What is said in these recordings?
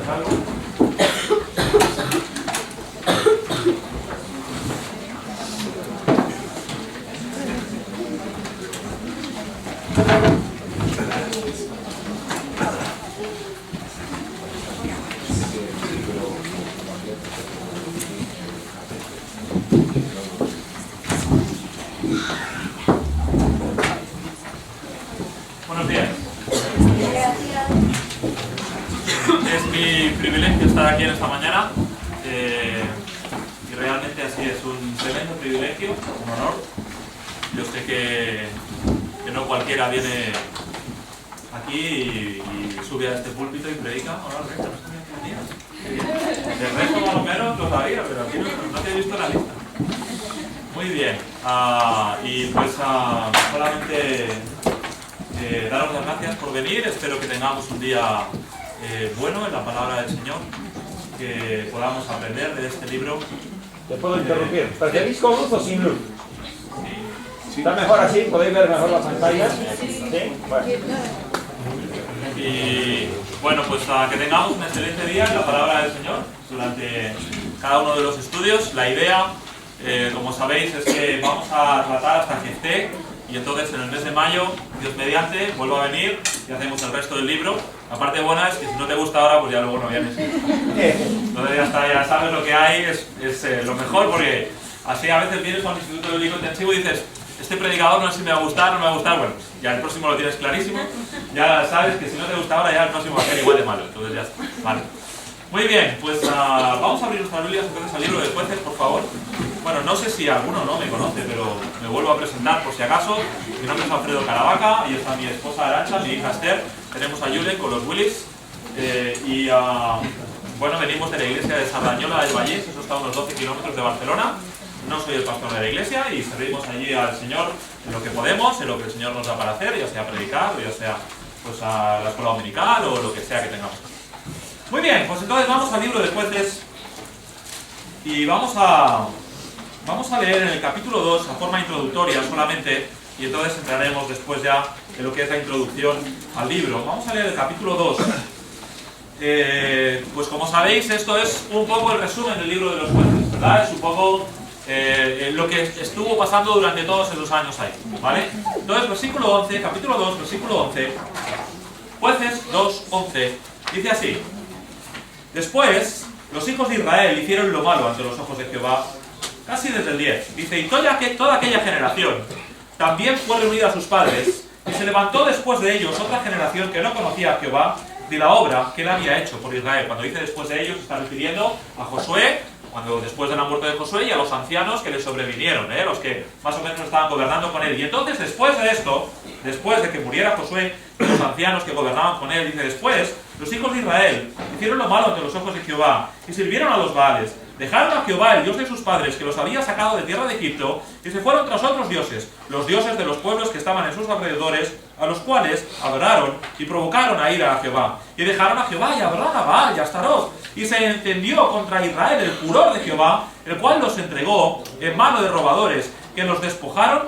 algo. Buenos días. Es mi privilegio estar aquí en esta mañana y realmente así es un tremendo privilegio, un honor. Yo sé que no cualquiera viene aquí y sube a este púlpito y predica. Hola, Rebeca, no sabía que venías. El resto más o menos lo sabía, pero aquí no te he visto la lista. Muy bien. Y pues solamente daros las gracias por venir. Espero que tengamos un día bueno en la palabra del Señor, que podamos aprender de este libro. ¿Te puedo interrumpir? ¿Preferís con luz o sin luz? Sí. ¿Está mejor así? ¿Podéis ver mejor la pantalla? ¿Sí? Bueno. Y bueno, pues que tengamos un excelente día en la palabra del Señor durante cada uno de los estudios. La idea, como sabéis, es que vamos a tratar hasta que esté, y entonces en el mes de mayo, Dios mediante, vuelvo a venir y hacemos el resto del libro. La parte buena es que si no te gusta ahora, pues ya luego no vienes. Entonces ya está, ya sabes lo que hay, es lo mejor, porque así a veces vienes a un instituto bíblico intensivo y dices, este predicador no sé si me va a gustar, no me va a gustar. Bueno, ya el próximo lo tienes clarísimo, ya sabes que si no te gusta ahora, ya el próximo va a ser igual de malo. Entonces ya está, vale. Muy bien, pues vamos a abrir nuestras Biblias entonces al libro de Jueces, por favor. Bueno, no sé si alguno no me conoce, pero me vuelvo a presentar por si acaso. Mi nombre es Alfredo Caravaca, y está mi esposa Arancha, mi hija Esther. Tenemos a Julen con los Willis. Bueno, venimos de la iglesia de Sardañola del Vallés, eso está a unos 12 kilómetros de Barcelona. No soy el pastor de la iglesia y servimos allí al Señor en lo que podemos, en lo que el Señor nos da para hacer, ya sea predicar, o ya sea pues a la escuela dominical o lo que sea que tengamos. Muy bien, pues entonces vamos al libro de Jueces y vamos a leer en el capítulo 2 a forma introductoria solamente, y entonces entraremos después ya en lo que es la introducción al libro. Vamos a leer el capítulo 2. Pues como sabéis, esto es un poco el resumen del libro de los Jueces, ¿verdad? Es un poco lo que estuvo pasando durante todos esos años ahí, ¿vale? Entonces, versículo 11, capítulo 2, versículo 11, Jueces 2, 11, dice así: Después, los hijos de Israel hicieron lo malo ante los ojos de Jehová, casi desde el 10. Dice, y toda aquella generación también fue reunida a sus padres, y se levantó después de ellos otra generación que no conocía a Jehová, de la obra que él había hecho por Israel. Cuando dice después de ellos, está refiriendo a Josué, cuando después de la muerte de Josué, y a los ancianos que le sobrevinieron, los que más o menos estaban gobernando con él. Y entonces, después de esto, después de que muriera Josué, los ancianos que gobernaban con él, dice, después, los hijos de Israel hicieron lo malo ante los ojos de Jehová, y sirvieron a los Baales. Dejaron a Jehová, el Dios de sus padres, que los había sacado de tierra de Egipto, y se fueron tras otros dioses, los dioses de los pueblos que estaban en sus alrededores, a los cuales adoraron y provocaron a ira a Jehová. Y dejaron a Jehová y adoraron a Baal y a Astaroth. Y se encendió contra Israel el furor de Jehová, el cual los entregó en mano de robadores, que los despojaron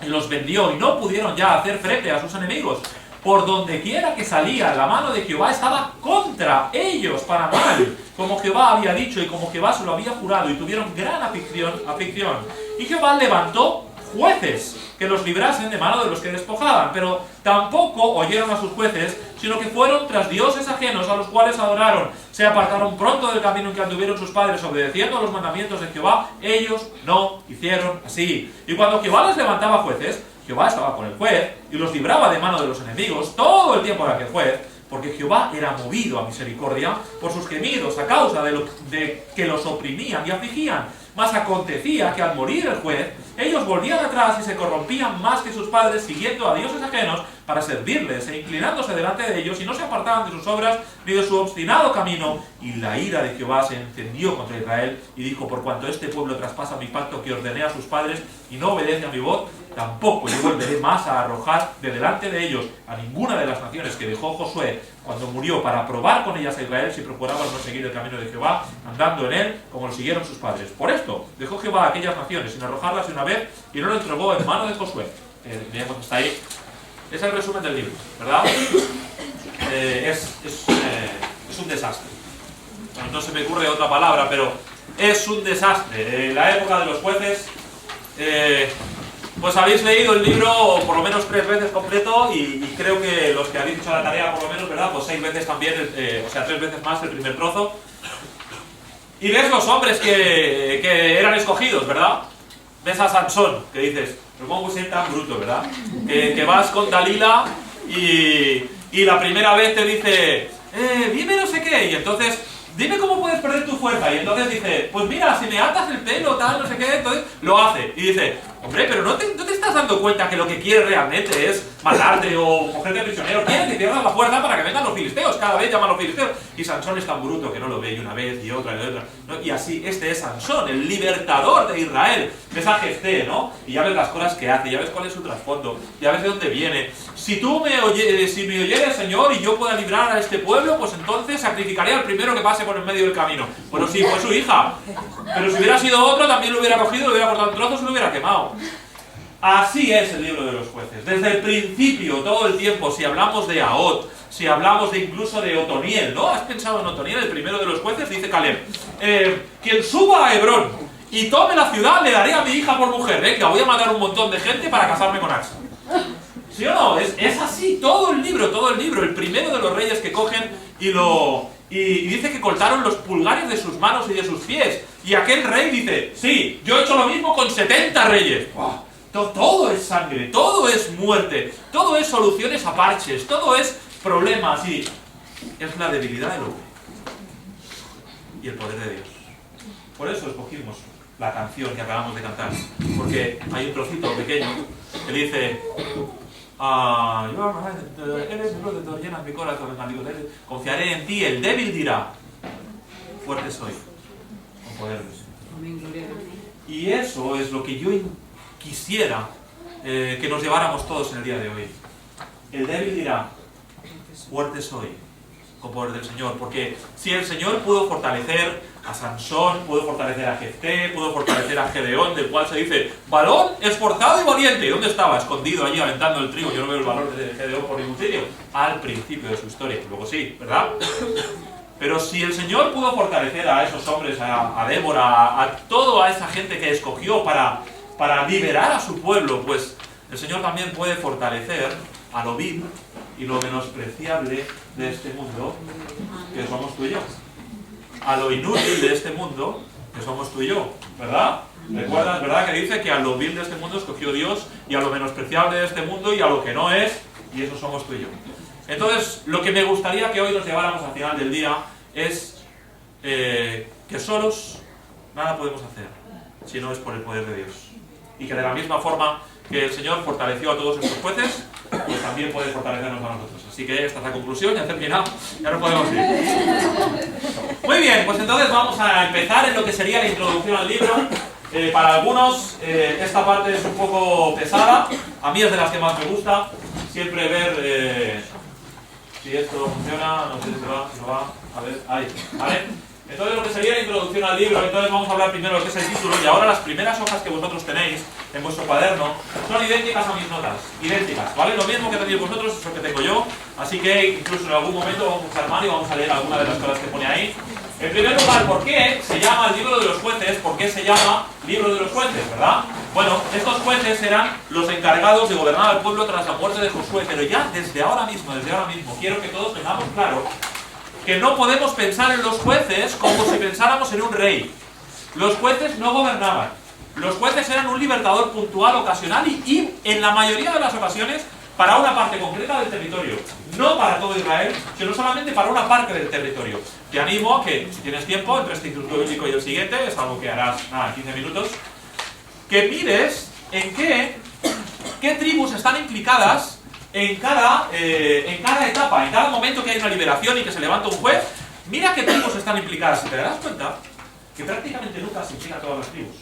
y los vendió, y no pudieron ya hacer frente a sus enemigos. Por donde quiera que salía, la mano de Jehová estaba contra ellos para mal, como Jehová había dicho y como Jehová se lo había jurado, y tuvieron gran aflicción. Y Jehová levantó jueces que los librasen de mano de los que despojaban, pero tampoco oyeron a sus jueces, sino que fueron tras dioses ajenos a los cuales adoraron. Se apartaron pronto del camino en que anduvieron sus padres, obedeciendo a los mandamientos de Jehová. Ellos no hicieron así. Y cuando Jehová les levantaba jueces, Jehová estaba con el juez y los libraba de mano de los enemigos todo el tiempo de aquel juez, porque Jehová era movido a misericordia por sus gemidos a causa de que los oprimían y afligían. Mas acontecía que al morir el juez, ellos volvían atrás y se corrompían más que sus padres, siguiendo a dioses ajenos para servirles e inclinándose delante de ellos, y no se apartaban de sus obras ni de su obstinado camino. Y la ira de Jehová se encendió contra Israel, y dijo, por cuanto este pueblo traspasa mi pacto que ordené a sus padres y no obedece a mi voz, tampoco yo volveré más a arrojar de delante de ellos a ninguna de las naciones que dejó Josué cuando murió, para probar con ellas a Israel si procuraban no seguir el camino de Jehová, andando en él como lo siguieron sus padres. Por esto dejó Jehová a aquellas naciones sin arrojarlas de una vez, y no lo entregó en mano de Josué. Digamos que está ahí. Es el resumen del libro, ¿verdad? Es un desastre. no se me ocurre otra palabra, pero es un desastre. La época de los jueces, pues habéis leído el libro por lo menos 3 veces completo y creo que los que habéis hecho la tarea por lo menos, ¿verdad? Pues 6 veces también, o sea, 3 veces más el primer trozo. Y ves los hombres que eran escogidos, ¿verdad? Ves a Sansón, que dices, pero ¿cómo puede ser tan bruto, verdad? Que vas con Dalila y la primera vez te dice, dime no sé qué, y entonces, dime cómo puedes perder tu fuerza, y entonces dice, pues mira, si me atas el pelo, tal, no sé qué, entonces lo hace, y dice, hombre, pero no te estás dando cuenta que lo que quiere realmente es matarte o cogerte prisionero, quiere que pierdas la fuerza para que vengan los filisteos, cada vez llaman a los filisteos, y Sansón es tan bruto que no lo ve y una vez y otra, ¿no? Y así, este es Sansón, el libertador de Israel, ves a Jefté, ¿no? Y ya ves las cosas que hace, ya ves cuál es su trasfondo, ya ves de dónde viene. Si me oyeres, Señor, y yo pueda librar a este pueblo, pues entonces sacrificaré al primero que pase por el medio del camino. Bueno, sí, fue su hija, pero si hubiera sido otro, también lo hubiera cogido, lo hubiera cortado en trozos y lo hubiera quemado. Así es el libro de los jueces. Desde el principio, todo el tiempo, si hablamos de Ahot, si hablamos de incluso de Otoniel, ¿no? ¿Has pensado en Otoniel, el primero de los jueces? Dice Caleb, quien suba a Hebrón y tome la ciudad, le daré a mi hija por mujer, que la voy a matar un montón de gente para casarme con Axa. ¿Sí o no? Es así, todo el libro, el primero de los reyes que cogen y dice que cortaron los pulgares de sus manos y de sus pies. Y aquel rey dice, sí, yo he hecho lo mismo con 70 reyes. ¡Wow! Todo es sangre, todo es muerte, todo es soluciones a parches, todo es problemas y es la debilidad del hombre y el poder de Dios. Por eso escogimos la canción que acabamos de cantar, porque hay un trocito pequeño que dice eres mi protector, llenas mi corazón, confiaré en ti, el débil dirá, fuerte soy, con poder de Dios. Y eso es lo que yo quisiera que nos lleváramos todos en el día de hoy. El débil dirá, fuerte soy, con poder del Señor. Porque si el Señor pudo fortalecer a Sansón, pudo fortalecer a Jefté, pudo fortalecer a Gedeón, del cual se dice, varón esforzado y valiente. ¿Dónde estaba? Escondido allí aventando el trigo. Yo no veo el valor de Gedeón por ningún sitio. Al principio de su historia. Luego sí, ¿verdad? Pero si el Señor pudo fortalecer a esos hombres, a Débora, a toda esa gente que escogió para liberar a su pueblo, pues el Señor también puede fortalecer a lo vil y lo menospreciable de este mundo, que somos tú y yo. A lo inútil de este mundo, que somos tú y yo, ¿verdad? ¿Recuerdas, verdad, que dice que a lo vil de este mundo escogió Dios, y a lo menospreciable de este mundo y a lo que no es, y eso somos tú y yo? Entonces, lo que me gustaría que hoy nos lleváramos al final del día es que solos nada podemos hacer, si no es por el poder de Dios. Y que de la misma forma que el Señor fortaleció a todos estos jueces, pues también puede fortalecernos a nosotros. Así que esta es la conclusión, ya terminado, ya no podemos ir. Muy bien, pues entonces vamos a empezar en lo que sería la introducción al libro. Para algunos esta parte es un poco pesada, a mí es de las que más me gusta, siempre ver si esto funciona, no sé si se va, si no va, a ver, ahí, ¿vale? Entonces lo que sería la introducción al libro, entonces vamos a hablar primero de lo que es el título, y ahora las primeras hojas que vosotros tenéis en vuestro cuaderno son idénticas a mis notas, idénticas, ¿vale? Lo mismo que tenéis vosotros es lo que tengo yo, así que incluso en algún momento vamos a usar mano y vamos a leer alguna de las cosas que pone ahí. En primer lugar, ¿por qué se llama el libro de los jueces? ¿Por qué se llama libro de los jueces, verdad? Bueno, estos jueces eran los encargados de gobernar al pueblo tras la muerte de Josué, pero ya desde ahora mismo, quiero que todos tengamos claro que no podemos pensar en los jueces como si pensáramos en un rey. Los jueces no gobernaban. Los jueces eran un libertador puntual, ocasional y en la mayoría de las ocasiones para una parte concreta del territorio. No para todo Israel, sino solamente para una parte del territorio. Te animo a que, si tienes tiempo, entre este instituto bíblico y el siguiente, es algo que harás en 15 minutos, que mires en qué tribus están implicadas en cada etapa, en cada momento que hay una liberación y que se levanta un juez. Mira qué tribus están implicadas y te darás cuenta que prácticamente nunca se implican todas las tribus.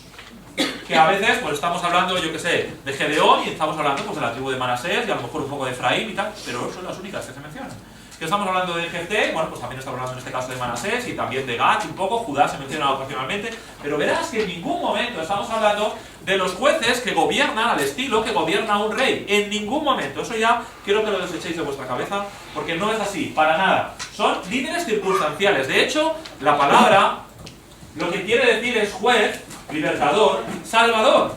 Que a veces pues estamos hablando, yo que sé, de Gedeón y estamos hablando pues de la tribu de Manasés y a lo mejor un poco de Efraín y tal, pero son las únicas que se mencionan. Que estamos hablando de Jefté, bueno, pues también estamos hablando en este caso de Manasés y también de Gad, un poco, Judá se menciona ocasionalmente, pero verás que en ningún momento estamos hablando de los jueces que gobiernan al estilo que gobierna un rey. En ningún momento. Eso ya quiero que lo desechéis de vuestra cabeza, porque no es así, para nada. son líderes circunstanciales. De hecho, la palabra lo que quiere decir es juez, libertador, salvador.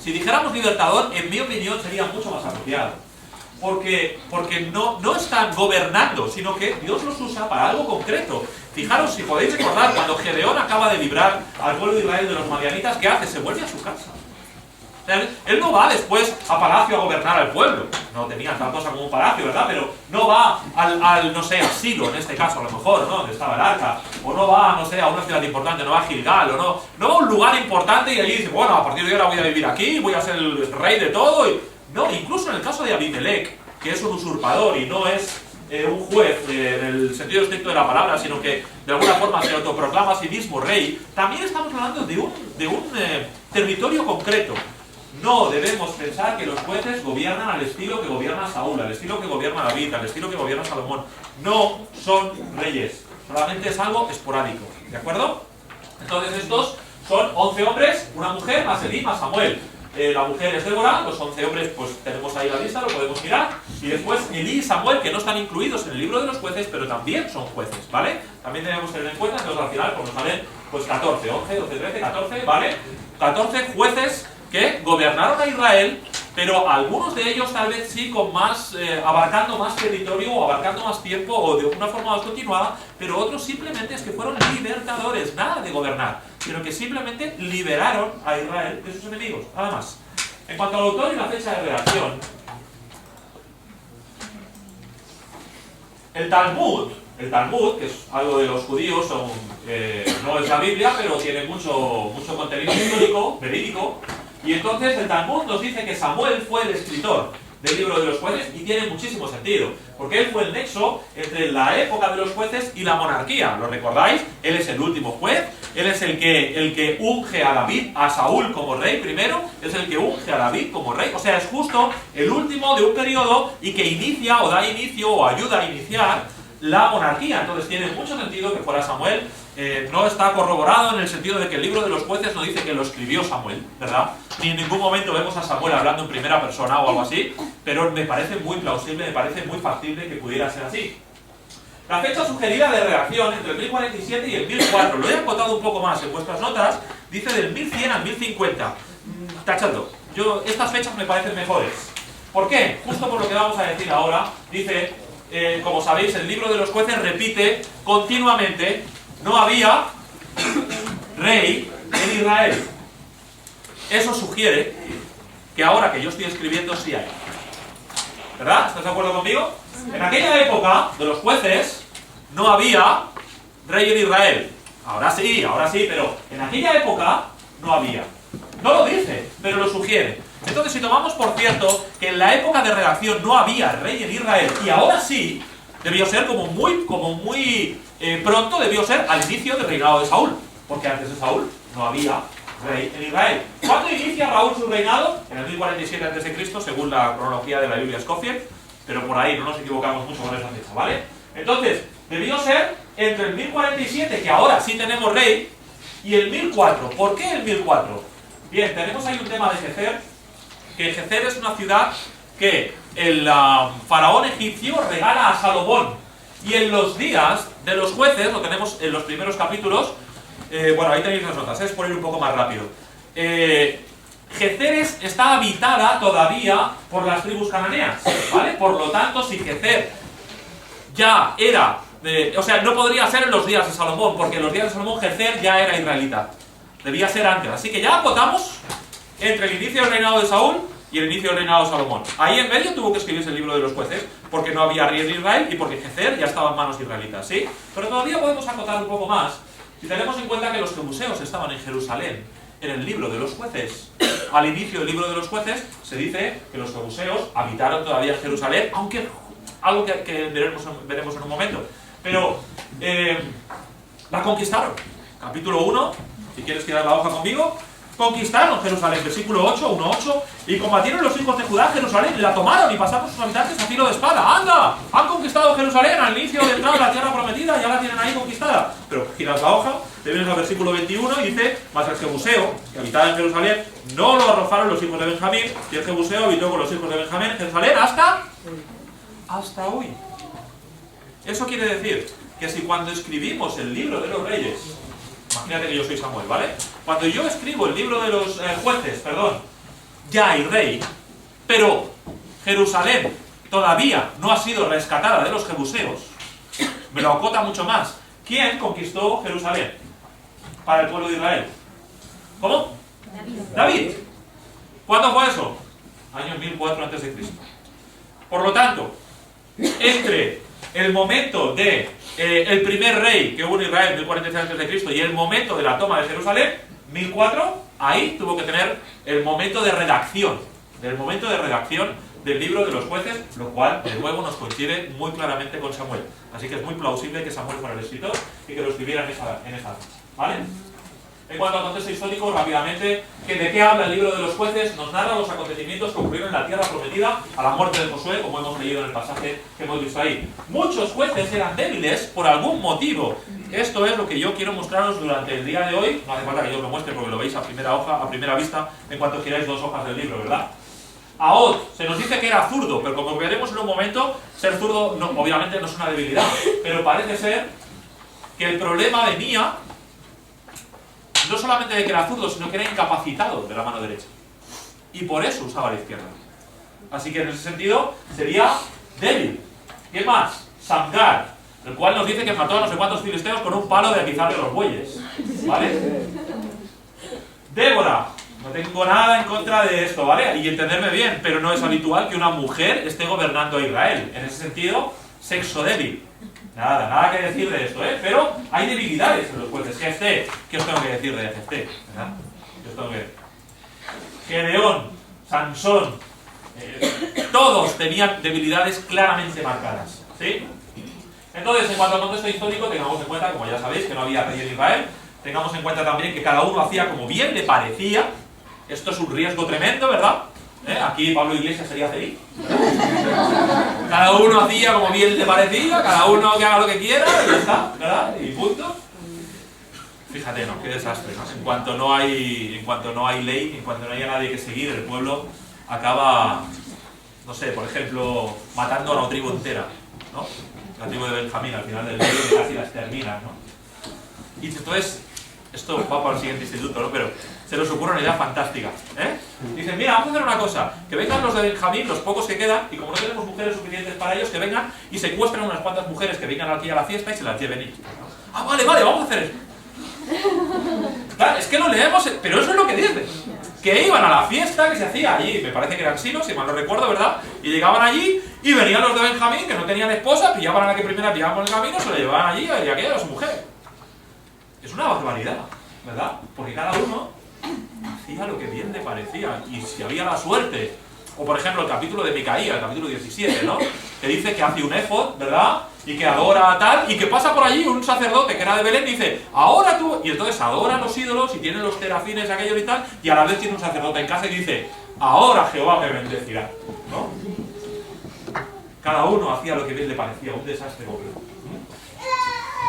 Si dijéramos libertador, en mi opinión sería mucho más apropiado. Porque no están gobernando, sino que Dios los usa para algo concreto. Fijaros, si podéis recordar, cuando Gedeón acaba de librar al pueblo de Israel de los madianitas, ¿qué hace? Se vuelve a su casa. O sea, él no va después a palacio a gobernar al pueblo. No tenía tal cosa como un palacio, ¿verdad? Pero no va no sé, a Silo, en este caso, a lo mejor, ¿no? Donde estaba el arca. O no va, no sé, a una ciudad importante, no va a Gilgal, o no va a un lugar importante y allí dice, bueno, a partir de ahora voy a vivir aquí, voy a ser el rey de todo. No, incluso en el caso de Abimelech, que es un usurpador y no es un juez en el sentido estricto de la palabra, sino que de alguna forma se autoproclama a sí mismo rey, también estamos hablando de un territorio concreto. No debemos pensar que los jueces gobiernan al estilo que gobierna Saúl, al estilo que gobierna David, al estilo que gobierna Salomón. No son reyes, solamente es algo esporádico, ¿de acuerdo? Entonces estos son 11 hombres, una mujer, más Elí, más Samuel. La mujer es Débora, los 11 hombres, pues tenemos ahí la lista, lo podemos mirar. Y después Elí y Samuel, que no están incluidos en el libro de los jueces, pero también son jueces, ¿vale? También debemos tener en cuenta, entonces al final pues nos salen pues 14, 11, 12, 13, 14, ¿vale? 14 jueces que gobernaron a Israel, pero algunos de ellos tal vez sí con más, abarcando más territorio o abarcando más tiempo o de una forma más continuada, pero otros simplemente es que fueron libertadores, nada de gobernar, sino que simplemente liberaron a Israel de sus enemigos, nada más. En cuanto al autor y la fecha de redacción, el Talmud, que es algo de los judíos, no es la Biblia, pero tiene mucho contenido histórico, verídico. Y entonces el Talmud nos dice que Samuel fue el escritor del libro de los jueces y tiene muchísimo sentido, porque él fue el nexo entre la época de los jueces y la monarquía. ¿Lo recordáis? Él es el último juez, él es el que unge a David, a Saúl como rey primero, es el que unge a David como rey, o sea, es justo el último de un periodo y que inicia o da inicio o ayuda a iniciar la monarquía. Entonces tiene mucho sentido que fuera Samuel. No está corroborado en el sentido de que el libro de los jueces no dice que lo escribió Samuel, ¿verdad? Ni en ningún momento vemos a Samuel hablando en primera persona o algo así, pero me parece muy plausible, me parece muy factible que pudiera ser así. La fecha sugerida de redacción entre el 1047 y el 1004, lo he acotado un poco más en vuestras notas, dice del 1100 al 1050. Tachando, estas fechas me parecen mejores. ¿Por qué? Justo por lo que vamos a decir ahora, dice, como sabéis, el libro de los jueces repite continuamente: no había rey en Israel. Eso sugiere que ahora que yo estoy escribiendo sí hay. ¿Verdad? ¿Estás de acuerdo conmigo? En aquella época de los jueces no había rey en Israel. Ahora sí, pero en aquella época no había. No lo dice, pero lo sugiere. Entonces, si tomamos por cierto que en la época de redacción no había rey en Israel y ahora sí, debió ser como muy pronto, debió ser al inicio del reinado de Saúl, porque antes de Saúl no había rey en Israel. ¿Cuándo inicia Saúl su reinado? En el 1047 a.C., según la cronología de la Biblia Scofield, pero por ahí no nos equivocamos mucho con esa fecha, ¿vale? Entonces, debió ser entre el 1047, que ahora sí tenemos rey, y el 1004. ¿Por qué el 1004? Bien, tenemos ahí un tema de Gezer, que Gezer es una ciudad que el faraón egipcio regala a Salomón. Y en los días de los jueces, lo tenemos en los primeros capítulos, bueno, ahí tenéis las notas, es por ir un poco más rápido. Gezer está habitada todavía por las tribus cananeas, ¿vale? Por lo tanto, si Gezer ya era, o sea, no podría ser en los días de Salomón, porque en los días de Salomón Gezer ya era israelita. Debía ser antes, así que ya acotamos entre el inicio del reinado de Saúl y el inicio del reinado de Salomón. Ahí en medio tuvo que escribirse el libro de los jueces, porque no había rey en Israel y porque Gezer ya estaba en manos israelitas, ¿sí? Pero todavía podemos acotar un poco más si tenemos en cuenta que los jebuseos estaban en Jerusalén en el libro de los jueces. Al inicio del libro de los jueces se dice que los jebuseos habitaron todavía en Jerusalén, aunque algo que veremos en un momento. Pero la conquistaron. Capítulo 1, si quieres tirar la hoja conmigo. Conquistaron Jerusalén, versículo 8, 1:8, y combatieron los hijos de Judá Jerusalén, y la tomaron y pasaron sus habitantes a filo de espada. ¡Anda! Han conquistado Jerusalén al inicio de entrar a la tierra prometida, ya la tienen ahí conquistada. Pero giras la hoja, te vienes al versículo 21 y dice: mas el jebuseo, que habitaba en Jerusalén, no lo arrojaron los hijos de Benjamín, y el jebuseo habitó con los hijos de Benjamín en Jerusalén hasta hoy. Eso quiere decir que si cuando escribimos el libro de los reyes, imagínate que yo soy Samuel, ¿vale? Cuando yo escribo el libro de los jueces, perdón, ya hay rey, pero Jerusalén todavía no ha sido rescatada de los jebuseos, me lo acota mucho más. ¿Quién conquistó Jerusalén para el pueblo de Israel? ¿Cómo? David. ¿Cuándo fue eso? Año 1004 a.C. Por lo tanto, entre el momento de el primer rey que hubo en Israel, 1046 a.C., y el momento de la toma de Jerusalén, 1004, ahí tuvo que tener el momento de redacción, del libro de los jueces, lo cual, de nuevo, nos coincide muy claramente con Samuel. Así que es muy plausible que Samuel fuera el escritor y que lo escribiera en esa ¿vale? En cuanto al contexto histórico, rápidamente, ¿de qué habla el libro de los jueces? Nos narra los acontecimientos que ocurrieron en la tierra prometida a la muerte de Josué, como hemos leído en el pasaje que hemos visto ahí. Muchos jueces eran débiles por algún motivo. Esto es lo que yo quiero mostraros durante el día de hoy. No hace falta que yo os lo muestre porque lo veis a primera vista, en cuanto giráis 2 hojas del libro, ¿verdad? Ahod, se nos dice que era zurdo, pero como veremos en un momento, ser zurdo no, obviamente no es una debilidad, pero parece ser que el problema venía no solamente de que era zurdo, sino que era incapacitado de la mano derecha. Y por eso usaba la izquierda. Así que en ese sentido sería débil. ¿Qué más? Samgar, el cual nos dice que mató a no sé cuántos filisteos con un palo de atizarle los bueyes. ¿Vale? Débora. No tengo nada en contra de esto, ¿vale? Y entenderme bien, pero no es habitual que una mujer esté gobernando a Israel. En ese sentido, sexo débil. Nada que decir de esto, ¿eh? Pero hay debilidades en los jueces. Jefté, ¿qué os tengo que decir de Jefté? ¿Verdad? ¿Qué os tengo que decir? Gedeón, Sansón, todos tenían debilidades claramente marcadas, ¿sí? Entonces, en cuanto al contexto histórico, tengamos en cuenta, como ya sabéis, que no había rey en Israel. Tengamos en cuenta también que cada uno hacía como bien le parecía. Esto es un riesgo tremendo, ¿verdad? Aquí Pablo Iglesias sería feliz. Cada uno hacía como bien le parecía, cada uno que haga lo que quiera y ya está, ¿verdad? Y punto. Fíjate, ¿no? Qué desastre, ¿no? En cuanto no hay ley, en cuanto no haya nadie que seguir, el pueblo acaba, no sé, por ejemplo, matando a una tribu entera, ¿no? La tribu de Benjamín, al final del libro, que casi la exterminan, ¿no? Y entonces, esto va para el siguiente instituto, ¿no? Pero se les ocurre una idea fantástica, ¿eh? Dicen, mira, vamos a hacer una cosa, que vengan los de Benjamín, los pocos que quedan, y como no tenemos mujeres suficientes para ellos, que vengan y secuestren unas cuantas mujeres que vengan aquí a la fiesta y se las lleven ellos. Ah, vale, vamos a hacer eso. Claro, es que lo leemos, pero eso es lo que dice. Que iban a la fiesta que se hacía allí, me parece que eran silos, si mal no recuerdo, ¿verdad? Y llegaban allí y venían los de Benjamín, que no tenían esposa, pillaban a la que primera pillaban por el camino, se la llevaban allí y aquella era su mujer. Es una barbaridad, ¿verdad? Porque cada uno hacía lo que bien le parecía. Y si había la suerte, o por ejemplo el capítulo de Micaía, el capítulo 17, ¿no? Que dice que hace un éfod, ¿verdad? Y que adora a tal, y que pasa por allí un sacerdote que era de Belén y dice, ahora tú, y entonces adora a los ídolos y tiene los terafines aquellos y tal, y a la vez tiene un sacerdote en casa y dice, ahora Jehová me bendecirá, ¿no? Cada uno hacía lo que bien le parecía, un desastre completo.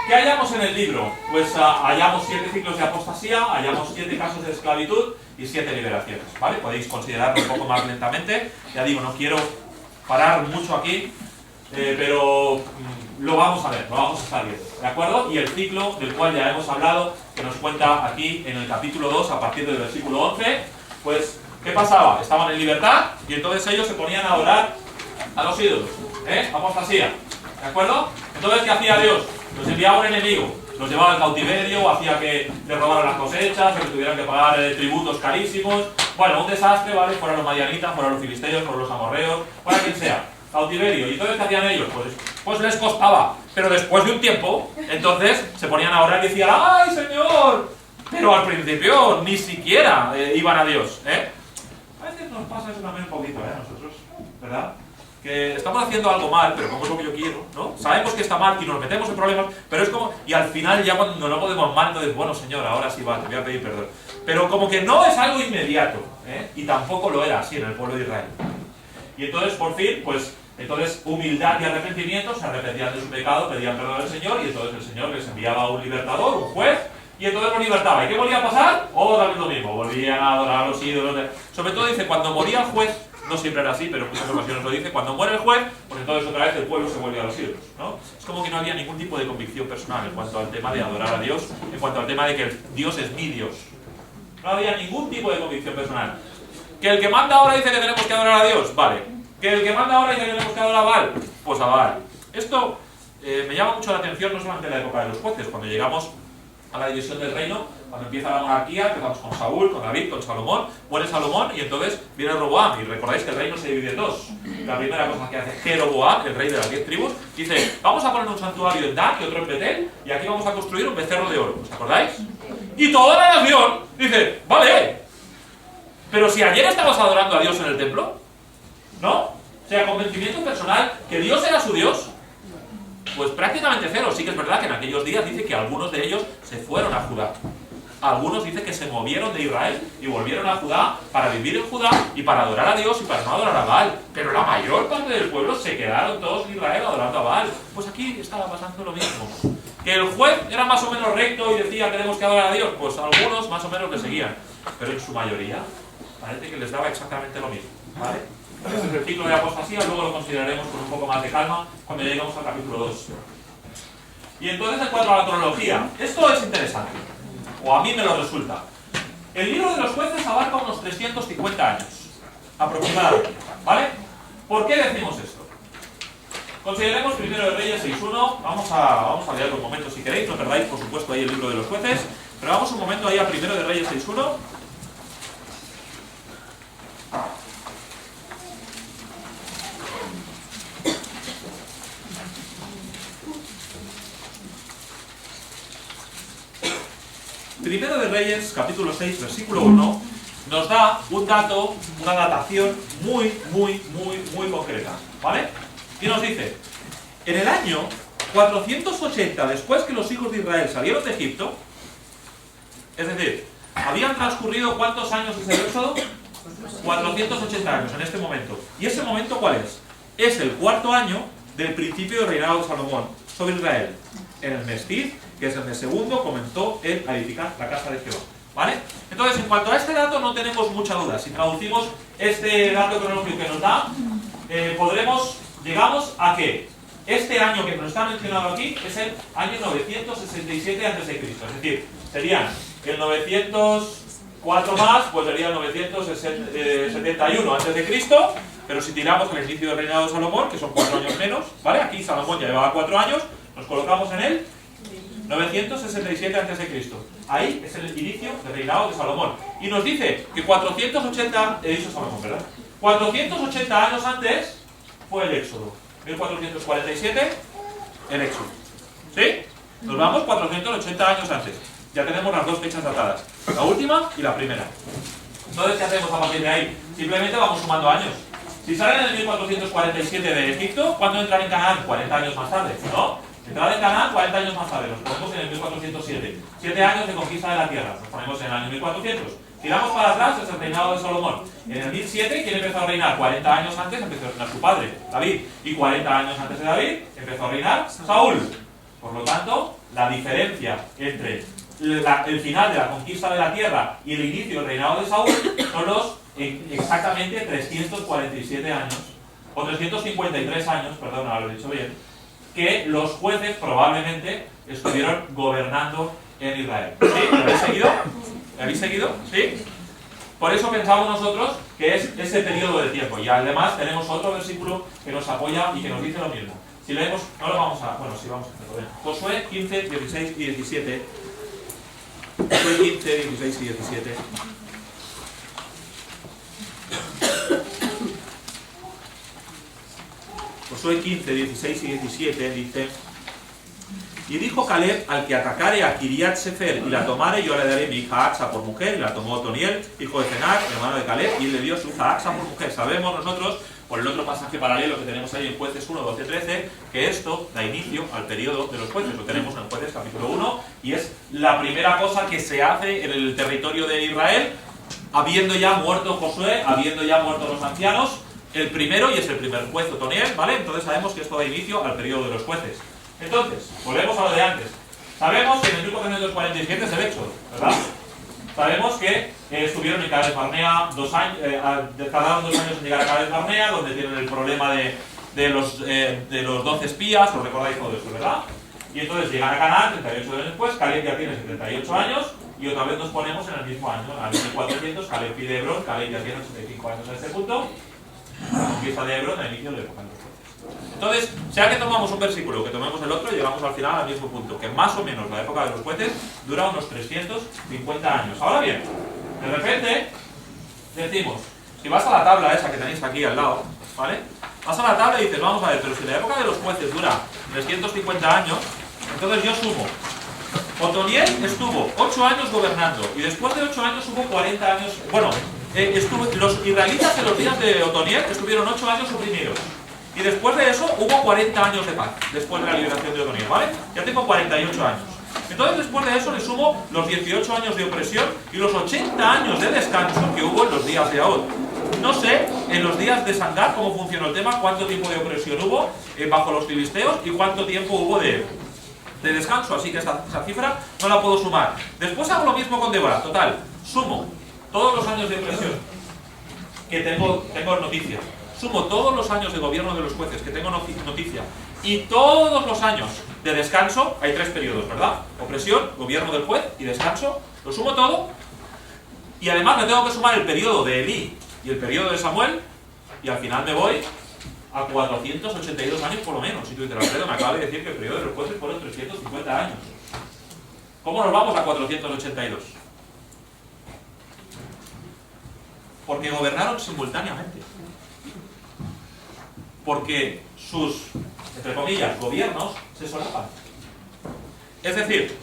¿Qué hallamos en el libro? Pues hallamos 7 ciclos de apostasía, hallamos 7 casos de esclavitud y 7 liberaciones, ¿vale? Podéis considerarlo un poco más lentamente. Ya digo, no quiero parar mucho aquí, pero lo vamos a ver, lo vamos a estar viendo, ¿de acuerdo? Y el ciclo del cual ya hemos hablado, que nos cuenta aquí en el capítulo 2, a partir del versículo 11, pues, ¿qué pasaba? Estaban en libertad y entonces ellos se ponían a adorar a los ídolos, apostasía, ¿de acuerdo? Entonces, ¿qué hacía Dios? Los enviaba un enemigo, los llevaba al cautiverio, hacía que les robaran las cosechas, que les tuvieran que pagar tributos carísimos. Bueno, un desastre, ¿vale? Fueran los madianitas, fueran los filisteos, fueran los amorreos, fuera quien sea. Cautiverio. ¿Y entonces qué hacían ellos? Pues les costaba. Pero después de un tiempo, entonces se ponían a orar y decían, ¡ay, Señor! Pero al principio ni siquiera iban a Dios, A veces nos pasa eso también un poquito, nosotros, ¿verdad? Que estamos haciendo algo mal, pero como es lo que yo quiero, ¿no? Sabemos que está mal y nos metemos en problemas, pero es como, y al final ya cuando no podemos más, entonces, bueno, Señor, ahora sí va, te voy a pedir perdón. Pero como que no es algo inmediato, y tampoco lo era así en el pueblo de Israel. Y entonces, por fin, pues, entonces humildad y arrepentimiento, se arrepentían de su pecado, pedían perdón al Señor, y entonces el Señor les enviaba un libertador, un juez, y entonces lo libertaba. ¿Y qué volvía a pasar? Otra vez lo mismo, volvían a adorar a los ídolos. Sobre todo dice, cuando moría el juez, no siempre era así, pero en muchas ocasiones lo dice, cuando muere el juez, pues entonces otra vez el pueblo se vuelve a los ídolos, ¿no? Es como que no había ningún tipo de convicción personal en cuanto al tema de adorar a Dios, en cuanto al tema de que Dios es mi Dios. No había ningún tipo de convicción personal. Que el que manda ahora dice que tenemos que adorar a Dios, vale. Que el que manda ahora dice que tenemos que adorar a Baal, pues a Baal. Esto me llama mucho la atención, no solamente en la época de los jueces, cuando llegamos a la división del reino, cuando empieza la monarquía, empezamos con Saúl, con David, con Salomón, muere Salomón y entonces viene Roboam, y recordáis que el reino se divide en dos. La primera cosa que hace Jeroboam, el rey de las 10 tribus, dice, vamos a poner un santuario en Dan y otro en Betel, y aquí vamos a construir un becerro de oro, ¿os acordáis? Y toda la nación dice, vale, pero si ayer estabas adorando a Dios en el templo, ¿no? O sea, convencimiento personal que Dios era su Dios, pues prácticamente cero. Sí que es verdad que en aquellos días dice que algunos de ellos se fueron a Judá. Algunos dicen que se movieron de Israel y volvieron a Judá para vivir en Judá y para adorar a Dios y para no adorar a Baal. Pero la mayor parte del pueblo se quedaron todos en Israel adorando a Baal. Pues aquí estaba pasando lo mismo. Que el juez era más o menos recto y decía que tenemos que adorar a Dios, pues algunos más o menos le seguían. Pero en su mayoría parece que les daba exactamente lo mismo, ¿vale? Este es el ciclo de apostasía, luego lo consideraremos con un poco más de calma cuando lleguemos al capítulo 2. Y entonces en cuanto a la cronología, esto es interesante, o a mí me lo resulta. El libro de los jueces abarca unos 350 años, aproximadamente, ¿vale? ¿Por qué decimos esto? Consideremos Primero de Reyes 6.1, vamos a leerlo un momento si queréis, no perdáis por supuesto ahí el libro de los jueces, pero vamos un momento ahí a Primero de Reyes 6.1. Primero de Reyes, capítulo 6, versículo 1, nos da un dato, una datación muy concreta, ¿vale? Y nos dice, en el año 480, después que los hijos de Israel salieron de Egipto, es decir, habían transcurrido ¿cuántos años desde el Éxodo? 480 años en este momento. ¿Y ese momento cuál es? Es el cuarto año del principio del reinado de Salomón sobre Israel. En el mes Tiv, que es el mes segundo, comenzó él a edificar la casa de Jehová, ¿vale? Entonces, en cuanto a este dato no tenemos mucha duda. Si traducimos este dato cronológico que nos da, llegamos a que este año que nos está mencionado aquí es el año 967 a.C. Es decir, serían el 904 más, pues sería el 971 a.C., pero si tiramos el inicio del reinado de Salomón, que son 4 años menos, ¿vale? Aquí Salomón ya llevaba 4 años, nos colocamos en el 967 a.C. Ahí es el inicio del reinado de Salomón. Y nos dice que 480, he dicho Salomón, ¿verdad? 480 años antes fue el Éxodo. 1447, el Éxodo. ¿Sí? Nos vamos 480 años antes. Ya tenemos las dos fechas datadas. La última y la primera. Entonces, ¿qué hacemos a partir de ahí? Simplemente vamos sumando años. Si salen en el 1447 de Egipto, ¿cuándo entran en Canaán? 40 años más tarde, ¿no? Entrar en Canaán 40 años más tarde, nos ponemos en el 1407. 7 años de conquista de la tierra, nos ponemos en el año 1400. Tiramos para atrás, es el reinado de Salomón. En el 1007, ¿quién empezó a reinar? 40 años antes empezó a reinar su padre, David. Y 40 años antes de David empezó a reinar Saúl. Por lo tanto, la diferencia entre el final de la conquista de la tierra y el inicio del reinado de Saúl son los exactamente 347 años, o 353 años, perdón, ahora lo he dicho bien, que los jueces probablemente estuvieron gobernando en Israel. ¿Sí? ¿Me habéis seguido? ¿Me habéis seguido? ¿Sí? Por eso pensamos nosotros que es ese periodo de tiempo. Y además tenemos otro versículo que nos apoya y que nos dice lo mismo. Si leemos, no lo vamos a... Bueno, sí, vamos a hacerlo. Josué 15, 16 y 17. Josué 15, 16 y 17. Josué 15, 16 y 17 dice: y dijo Caleb al que atacare a Kiriat Sefer y la tomare, yo le daré mi hija Axa por mujer. Y la tomó Otoniel, hijo de Cenar, hermano de Caleb, y él le dio su hija Axa por mujer. Sabemos nosotros, por el otro pasaje paralelo que tenemos ahí en Jueces 1, 12, 13, que esto da inicio al periodo de los jueces. Lo tenemos en Jueces capítulo 1, y es la primera cosa que se hace en el territorio de Israel, habiendo ya muerto Josué, habiendo ya muerto los ancianos, el primero, y es el primer juez Otoniel, ¿vale? Entonces sabemos que esto da inicio al periodo de los jueces. Entonces, volvemos a lo de antes. Sabemos que en el 1447 es el Éxodo, ¿verdad? Sabemos que estuvieron en Cades Barnea 2 años, tardaron 2 años en llegar a Cades Barnea, donde tienen el problema de de los 12 espías, os recordáis todo eso, ¿verdad? Y entonces llegan a Canaán 38 años después, Caleb ya tiene 78 años, y otra vez nos ponemos en el mismo año, en el 1400, Caleb pide Hebrón, Caleb ya tiene 85 años en este punto, la conquista de Hebrón, el inicio de la época de los jueces. Entonces, sea que tomamos un versículo o que tomemos el otro, llegamos al final al mismo punto, que más o menos la época de los jueces dura unos 350 años. Ahora bien, de repente, decimos, si vas a la tabla esa que tenéis aquí al lado, ¿vale? Vas a la tabla y dices, vamos a ver, pero si la época de los jueces dura 350 años, entonces yo sumo. Otoniel estuvo 8 años gobernando y después de 8 años hubo 40 años... Bueno, los israelitas en los días de Otoniel estuvieron 8 años oprimidos. Y después de eso hubo 40 años de paz, después de la liberación de Otoniel, ¿vale? Ya tengo 48 años. Entonces después de eso le sumo los 18 años de opresión y los 80 años de descanso que hubo en los días de Ahod. No sé, en los días de Sangar, cómo funcionó el tema, cuánto tiempo de opresión hubo bajo los filisteos y cuánto tiempo hubo de descanso, así que esa cifra no la puedo sumar. Después hago lo mismo con Débora, total, sumo todos los años de opresión que tengo noticia, sumo todos los años de gobierno de los jueces que tengo noticia y todos los años de descanso, hay 3 periodos, ¿verdad? Opresión, gobierno del juez y descanso, lo sumo todo y además le tengo que sumar el periodo de Elí y el periodo de Samuel y al final me voy a 482 años por lo menos. Si tú dices, Alfredo, me acaba de decir que el periodo de los jueces fueron 350 años. ¿Cómo nos vamos a 482? Porque gobernaron simultáneamente. Porque sus, entre comillas, gobiernos se solapan. Es decir,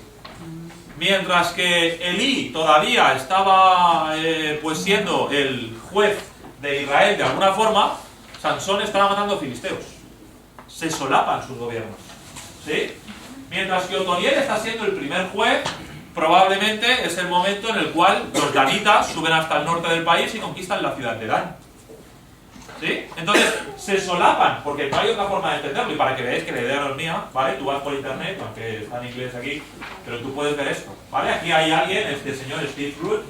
mientras que Elí todavía estaba pues siendo el juez de Israel de alguna forma, Sansón estaba matando filisteos. Se solapan sus gobiernos, ¿sí? Mientras que Otoniel está siendo el primer juez, probablemente es el momento en el cual los danitas suben hasta el norte del país y conquistan la ciudad de Dan, ¿sí? Entonces, se solapan, porque no hay otra forma de entenderlo, y para que veáis que la idea no es mía, ¿vale? Tú vas por internet, aunque está en inglés aquí, pero tú puedes ver esto, ¿vale? Aquí hay alguien, este señor Steve Root,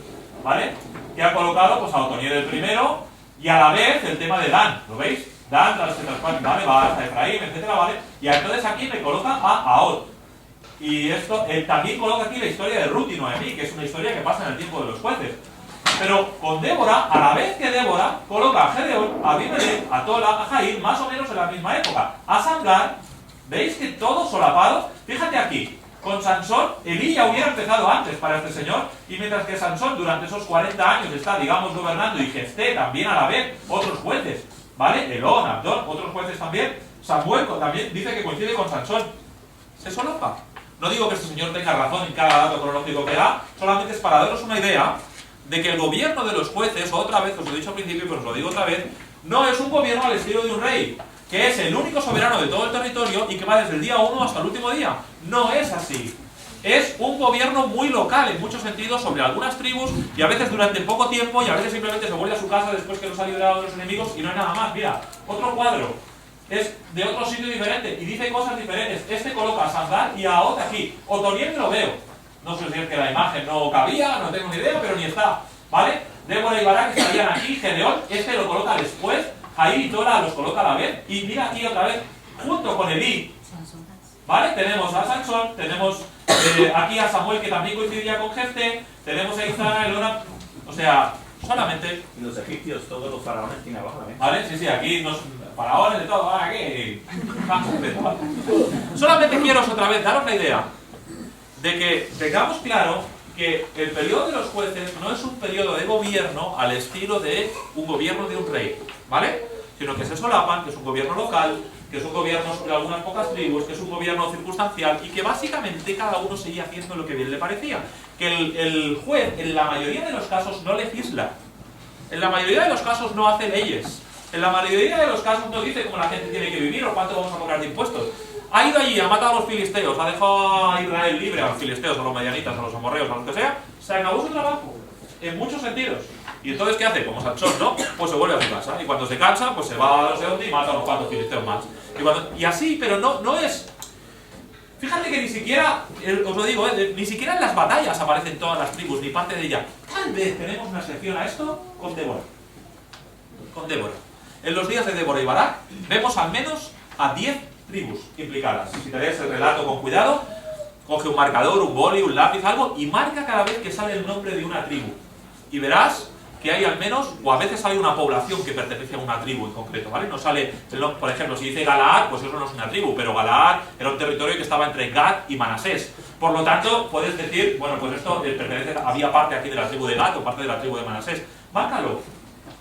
¿vale? Que ha colocado pues, a Otoniel el primero, y a la vez el tema de Dan, ¿lo veis? Dan, ¿vale? Va hasta Efraín, etcétera, ¿vale? Y entonces aquí me coloca a Ahod. Y esto, también coloca aquí la historia de Ruth y Noemí, que es una historia que pasa en el tiempo de los jueces. Pero con Débora, a la vez que Débora, coloca a Gedeón, a Abimelech, a Tola, a Jair, más o menos en la misma época. A Sangar, ¿veis que todo solapado? Fíjate aquí, con Sansón, Elí ya hubiera empezado antes para este señor, y mientras que Sansón durante esos 40 años está, digamos, gobernando, y Jefté también a la vez, otros jueces, ¿vale? Elón, Abdón, otros jueces también, Samuel también dice que coincide con Sansón. Se solapa. No digo que este señor tenga razón en cada dato cronológico que da, solamente es para daros una idea de que el gobierno de los jueces, otra vez, os lo he dicho al principio, pero os lo digo otra vez, no es un gobierno al estilo de un rey, que es el único soberano de todo el territorio y que va desde el día 1 hasta el último día. No es así. Es un gobierno muy local en muchos sentidos sobre algunas tribus y a veces durante poco tiempo y a veces simplemente se vuelve a su casa después que los ha liberado de los enemigos y no hay nada más. Mira, otro cuadro es de otro sitio diferente y dice cosas diferentes. Este coloca a Sangar y a Ahod aquí. Otoniel lo veo. No sé si es que la imagen no cabía, no tengo ni idea, pero ni está. ¿Vale? Débora y Barak estarían aquí, Gedeón, este lo coloca después, Jair y Tola los coloca a la vez, y mira aquí otra vez, junto con Elí, ¿vale? Tenemos a Sansón, tenemos aquí a Samuel que también coincidía con Jefté, tenemos a Izana, Elona, o sea, solamente... Y los egipcios, todos los faraones tienen abajo también. ¿Vale? Sí, aquí los faraones de todo, aquí... Solamente quiero otra vez daros la idea de que tengamos claro que el periodo de los jueces no es un periodo de gobierno al estilo de un gobierno de un rey, ¿vale? Sino que se solapan, que es un gobierno local, que es un gobierno sobre algunas pocas tribus, que es un gobierno circunstancial y que básicamente cada uno seguía haciendo lo que bien le parecía. Que el juez, en la mayoría de los casos, no legisla. En la mayoría de los casos no hace leyes. En la mayoría de los casos no dice cómo la gente tiene que vivir o cuánto vamos a cobrar de impuestos. Ha ido allí, ha matado a los filisteos, ha dejado a Israel libre, a los filisteos, a los madianitas, a los amorreos, a los que sea. Se acabó su trabajo, en muchos sentidos. Y entonces, ¿qué hace? Como Sansón, ¿no? Pues se vuelve a su casa. Y cuando se cansa, pues se va a no sé dónde y mata a unos cuantos filisteos más. Y así, pero no es... Fíjate que ni siquiera, os lo digo, ni siquiera en las batallas aparecen todas las tribus, ni parte de ellas. Tal vez tenemos una excepción a esto con Débora. Con Débora. en los días de Débora y Barak, vemos al menos a 10 tribus implicadas. Si te lees el relato con cuidado, coge un marcador, un boli, un lápiz, algo, y marca cada vez que sale el nombre de una tribu. Y verás que hay al menos, o a veces hay una población que pertenece a una tribu en concreto, ¿vale? No sale, por ejemplo, si dice Galaad, pues eso no es una tribu, pero Galaad era un territorio que estaba entre Gad y Manasés. Por lo tanto, puedes decir, bueno, pues esto pertenece, había parte aquí de la tribu de Gad o parte de la tribu de Manasés. Márcalo.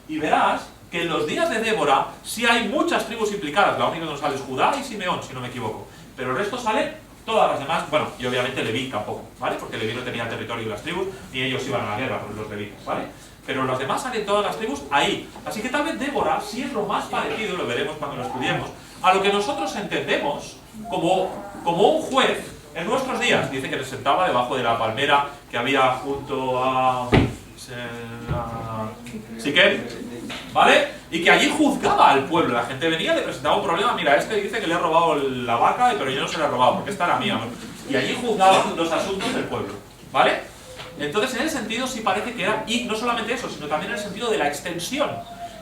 Y verás que en los días de Débora sí hay muchas tribus implicadas. La única que no sale es Judá y Simeón, si no me equivoco. Pero el resto sale todas las demás, bueno, y obviamente Leví tampoco, ¿vale? Porque Leví no tenía territorio de las tribus, ni ellos iban a la guerra, los levitas, ¿vale? Pero los demás salen todas las tribus ahí. Así que tal vez Débora sí es lo más parecido, lo veremos cuando lo estudiemos, a lo que nosotros entendemos como un juez en nuestros días. Dice que se sentaba debajo de la palmera que había junto a Siquem, ¿vale? Y que allí juzgaba al pueblo. La gente venía, le presentaba un problema. Mira, este dice que le ha robado la vaca, pero yo no se la he robado, porque esta era mía. Y allí juzgaban los asuntos del pueblo, ¿vale? Entonces, en ese sentido sí parece que era, y no solamente eso, sino también en el sentido de la extensión,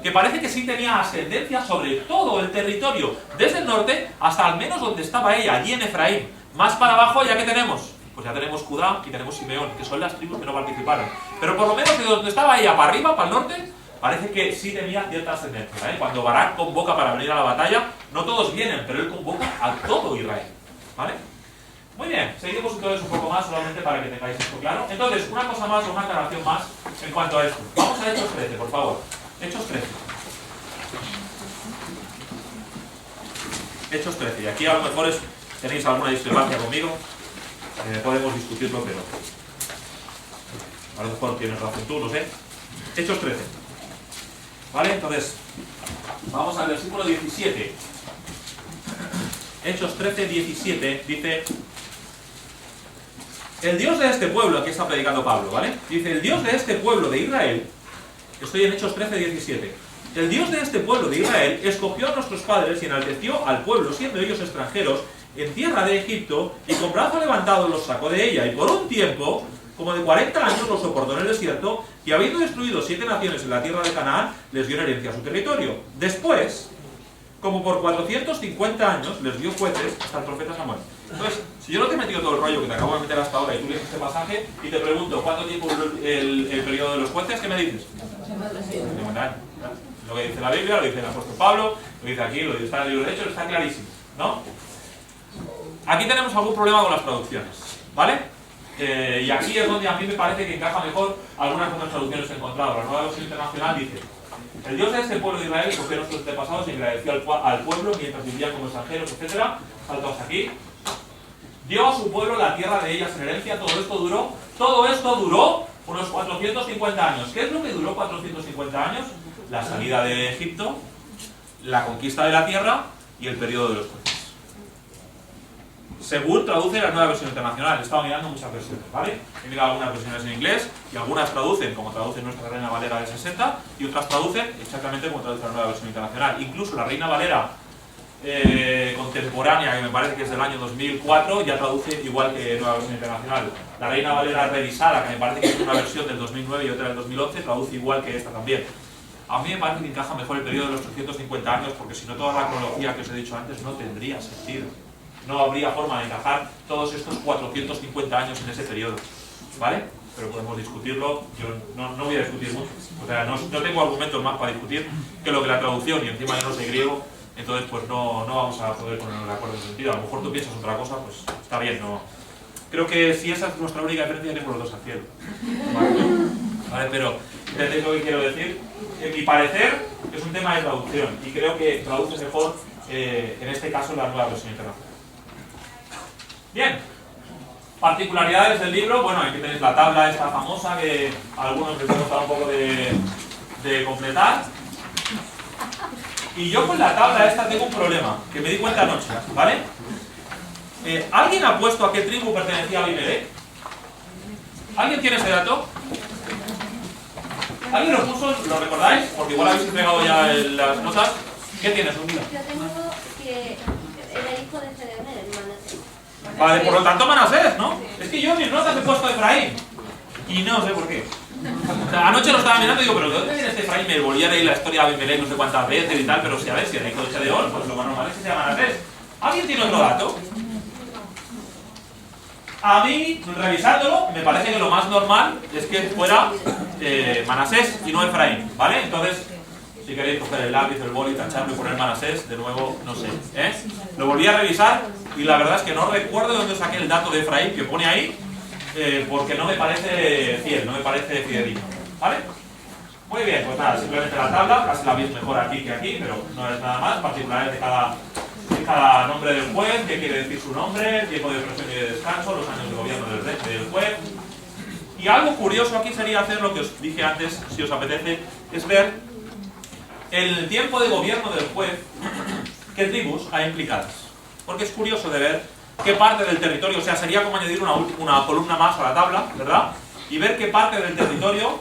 que parece que sí tenía ascendencia sobre todo el territorio, desde el norte hasta al menos donde estaba ella, allí en Efraín. Más para abajo, ¿ya qué tenemos? Pues ya tenemos Judá y tenemos Simeón, que son las tribus que no participaron. Pero por lo menos de donde estaba ella para arriba, para el norte, parece que sí tenía cierta ascendencia, ¿eh? Cuando Barak convoca para venir a la batalla, no todos vienen, pero él convoca a todo Israel, ¿vale? Muy bien, seguimos entonces un poco más, solamente para que tengáis esto claro. Entonces, una cosa más o una aclaración más en cuanto a esto. Vamos a Hechos 13, por favor. Hechos 13. Hechos 13. Y aquí a lo mejor tenéis alguna discrepancia conmigo. Podemos discutirlo, pero a lo mejor tienes razón tú, no sé. Hechos 13. ¿Vale? Entonces, vamos al versículo 17. Hechos 13, 17, dice: el Dios de este pueblo, aquí está predicando Pablo, ¿vale? Dice: el Dios de este pueblo de Israel, estoy en Hechos 13, 17, el Dios de este pueblo de Israel escogió a nuestros padres y enalteció al pueblo, siendo ellos extranjeros, en tierra de Egipto, y con brazo levantado los sacó de ella, y por un tiempo, como de 40 años, los soportó en el desierto, y habiendo destruido 7 naciones en la tierra de Canaán, les dio en herencia a su territorio. Después, como por 450 años, les dio jueces hasta el profeta Samuel. Entonces, si yo no te he metido todo el rollo que te acabo de meter hasta ahora y tú lees este pasaje y te pregunto ¿cuánto tiempo el periodo de los jueces? ¿Qué me dices? 50 años. Lo que dice la Biblia, lo dice el apóstol Pablo, lo dice aquí, lo dice en el libro de Hechos, está clarísimo, ¿no? Aquí tenemos algún problema con las traducciones, ¿vale? Y aquí es donde a mí me parece que encaja mejor algunas otras traducciones que he encontrado. La Nueva Versión Internacional dice: el Dios de este pueblo de Israel escogió a nuestros antepasados y agradeció al pueblo mientras vivían como extranjeros, etc. Saltaos aquí. Dio a su pueblo la tierra de ellas en herencia. Todo esto duró unos 450 años. ¿Qué es lo que duró 450 años? La salida de Egipto, la conquista de la tierra y el periodo de los jueces. Según traduce la Nueva Versión Internacional. He estado mirando muchas versiones, ¿vale? He mirado algunas versiones en inglés y algunas traducen como traduce nuestra Reina Valera del 60 y otras traducen exactamente como traduce la Nueva Versión Internacional. Incluso la Reina Valera contemporánea, que me parece que es del año 2004, ya traduce igual que Nueva Versión Internacional. La Reina Valera revisada, que me parece que es una versión del 2009 y otra del 2011, traduce igual que esta también. A mí me parece que encaja mejor el periodo de los 350 años, porque si no toda la cronología que os he dicho antes no tendría sentido. No habría forma de encajar todos estos 450 años en ese periodo, ¿vale? Pero podemos discutirlo. Yo no voy a discutir mucho. O sea, no tengo argumentos más para discutir que lo que la traducción, y encima yo no sé griego, entonces pues no vamos a poder ponernos de acuerdo en ese sentido. A lo mejor tú piensas otra cosa, pues está bien, no. Creo que si esa es nuestra única diferencia, iremos los dos al cielo. ¿Vale? Pero, ¿entendéis lo que quiero decir? En mi parecer, es un tema de traducción, y creo que traduce mejor, en este caso, la Nueva Versión Internacional. Bien, particularidades del libro. Bueno, aquí tenéis la tabla esta famosa que a algunos les ha costado un poco de completar. Y yo con la tabla esta tengo un problema, que me di cuenta anoche, ¿vale? ¿Alguien ha puesto a qué tribu pertenecía Abimelech? ¿Alguien tiene ese dato? ¿Alguien lo puso? ¿Lo recordáis? Porque igual habéis entregado ya las notas. ¿Qué tienes, Unida? Yo tengo que era hijo de Zedonel, Manasés. Vale, por lo tanto Manasés, ¿no? Es que yo en mis notas he puesto Efraín. Y no sé por qué. O sea, anoche lo estaba mirando y digo, pero ¿de dónde viene este Efraín? Me volví a leer la historia de Abimelech no sé cuántas veces y tal, pero si a ver, si el hijo de Gedeón, pues lo más normal es que se llama Manasés. ¿Alguien tiene otro dato? A mí, revisándolo, me parece que lo más normal es que fuera Manasés y no Efraín, ¿vale? Entonces, si queréis coger el lápiz, el boli, tacharlo y poner Manasés, de nuevo, no sé, ¿eh? Lo volví a revisar y la verdad es que no recuerdo de dónde saqué el dato de Efraín que pone ahí, porque no me parece fiel, no me parece fidedigno, ¿vale? Muy bien, pues nada, simplemente la tabla, casi la veis mejor aquí que aquí, pero no es nada más, particulares de cada nombre del juez, qué quiere decir su nombre, tiempo de presión y de descanso, los años de gobierno del juez. Y algo curioso aquí sería hacer lo que os dije antes, si os apetece, es ver el tiempo de gobierno del juez, qué tribus hay implicadas. Porque es curioso de ver qué parte del territorio, o sea, sería como añadir una columna más a la tabla, ¿verdad? Y ver qué parte del territorio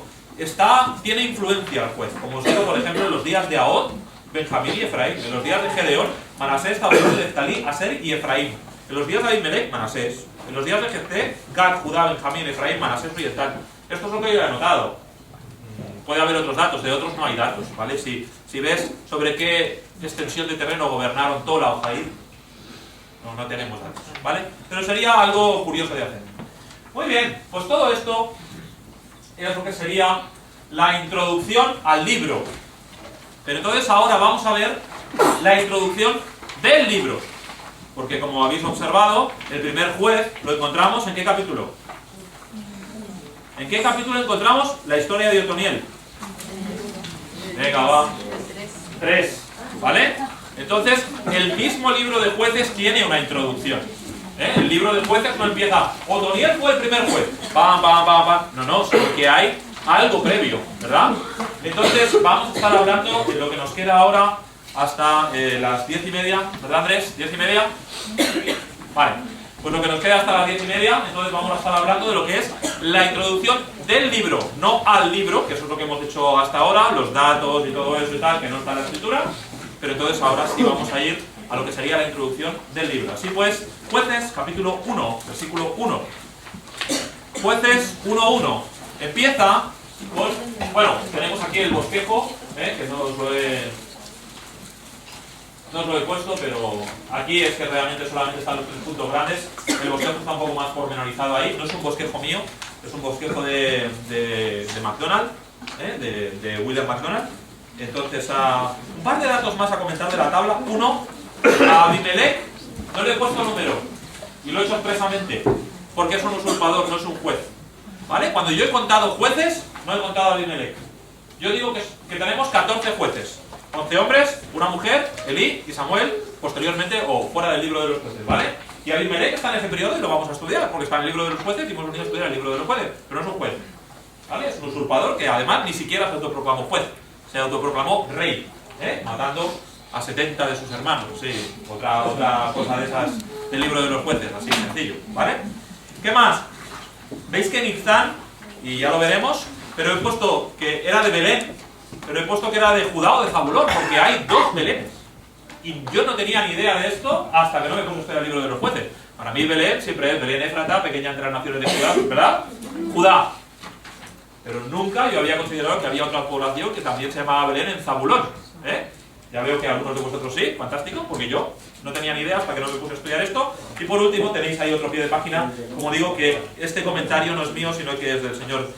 tiene influencia al juez. Como os digo, por ejemplo, en los días de Ahod, Benjamín y Efraín. En los días de Gedeón, Manasés, Tabor, Neftalí, Aser y Efraín. En los días de Abimelech, Manasés. En los días de Jefté, Gad, Judá, Benjamín, Efraín, Manasés y tal. Esto es lo que yo he anotado. Puede haber otros datos, de otros no hay datos, ¿vale? Si ves sobre qué extensión de terreno gobernaron Tola o Jair, no tenemos datos, ¿vale? Pero sería algo curioso de hacer. Muy bien, pues todo esto es lo que sería la introducción al libro. Pero entonces ahora vamos a ver la introducción del libro. Porque como habéis observado, el primer juez lo encontramos ¿en qué capítulo? ¿En qué capítulo encontramos la historia de Otoniel? Venga, va. 3, ¿vale? Entonces, el mismo libro de jueces tiene una introducción. El libro de jueces no empieza, Otoniel fue el primer juez. Pam, pam, pam, pam. No, sino que hay algo previo, ¿verdad? Entonces, vamos a estar hablando de lo que nos queda ahora hasta las 10:30, ¿verdad, Andrés? ¿10:30? Vale. Pues lo que nos queda hasta las 10:30, entonces vamos a estar hablando de lo que es la introducción del libro, no al libro, que eso es lo que hemos hecho hasta ahora, los datos y todo eso y tal, que no está en la escritura, pero entonces ahora sí vamos a ir a lo que sería la introducción del libro. Así pues, Jueces, capítulo 1, versículo 1. Jueces 1:1. Empieza con, bueno, tenemos aquí el bosquejo, que no os lo he puesto, pero aquí es que realmente solamente están los 3 puntos grandes. El bosquejo está un poco más pormenorizado ahí. No es un bosquejo mío, es un bosquejo de McDonald, de William McDonald. Entonces, un par de datos más a comentar de la tabla. Uno, a Abimelech no le he puesto número, y lo he hecho expresamente, porque es un usurpador, no es un juez. ¿Vale? Cuando yo he contado jueces, no he contado a Abimelech. Yo digo que tenemos 14 jueces. 11 hombres, una mujer, Elí y Samuel, posteriormente o fuera del libro de los jueces, ¿vale? Y Abimelech está en ese periodo y lo vamos a estudiar, porque está en el libro de los jueces y hemos venido a estudiar el libro de los jueces, pero no es un juez, ¿vale? Es un usurpador que además ni siquiera se autoproclamó juez, se autoproclamó rey, matando a 70 de sus hermanos, sí, otra cosa de esas del libro de los jueces, así sencillo, ¿vale? ¿Qué más? ¿Veis que Nifzán, y ya lo veremos, pero he puesto que era de Belén? Pero he puesto que era de Judá o de Zabulón, porque hay 2 Belenes. Y yo no tenía ni idea de esto hasta que no me puse a estudiar el libro de los jueces. Para mí Belén siempre es Belén Éfrata, pequeña entre las naciones de Judá, ¿verdad? Judá. Pero nunca yo había considerado que había otra población que también se llamaba Belén en Zabulón. Ya veo que algunos de vosotros sí, fantástico, porque yo no tenía ni idea hasta que no me puse a estudiar esto. Y por último tenéis ahí otro pie de página, como digo, que este comentario no es mío, sino que es del señor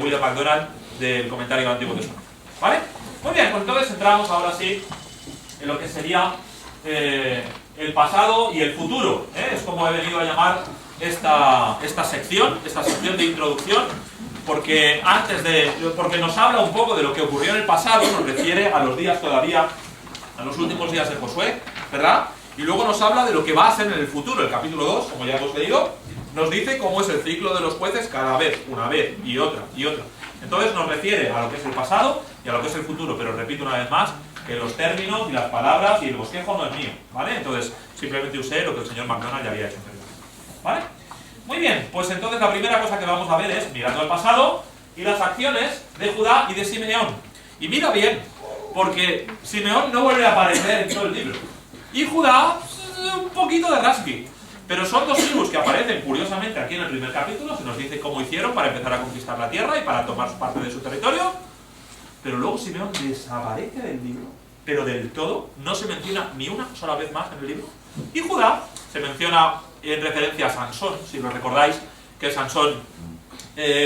William McDonald, del comentario del Antiguo Testamento. ¿Vale? Muy bien, pues entonces entramos ahora sí en lo que sería el pasado y el futuro. Es como he venido a llamar esta sección de introducción, porque porque nos habla un poco de lo que ocurrió en el pasado, nos refiere a los días todavía, a los últimos días de Josué, ¿verdad? Y luego nos habla de lo que va a ser en el futuro. El capítulo 2, como ya hemos leído, nos dice cómo es el ciclo de los jueces cada vez, una vez y otra y otra. Entonces nos refiere a lo que es el pasado y a lo que es el futuro, pero repito una vez más que los términos y las palabras y el bosquejo no es mío, ¿vale? Entonces simplemente usé lo que el señor McDonald ya había hecho anteriormente, ¿vale? Muy bien, pues entonces la primera cosa que vamos a ver es mirando al pasado y las acciones de Judá y de Simeón. Y mira bien, porque Simeón no vuelve a aparecer en todo el libro. Y Judá, un poquito de rasqui. Pero son dos tribus que aparecen curiosamente aquí en el primer capítulo, se nos dice cómo hicieron para empezar a conquistar la tierra y para tomar parte de su territorio, pero luego Simeón desaparece del libro, pero del todo, no se menciona ni una sola vez más en el libro. Y Judá se menciona en referencia a Sansón, si lo recordáis, que Sansón,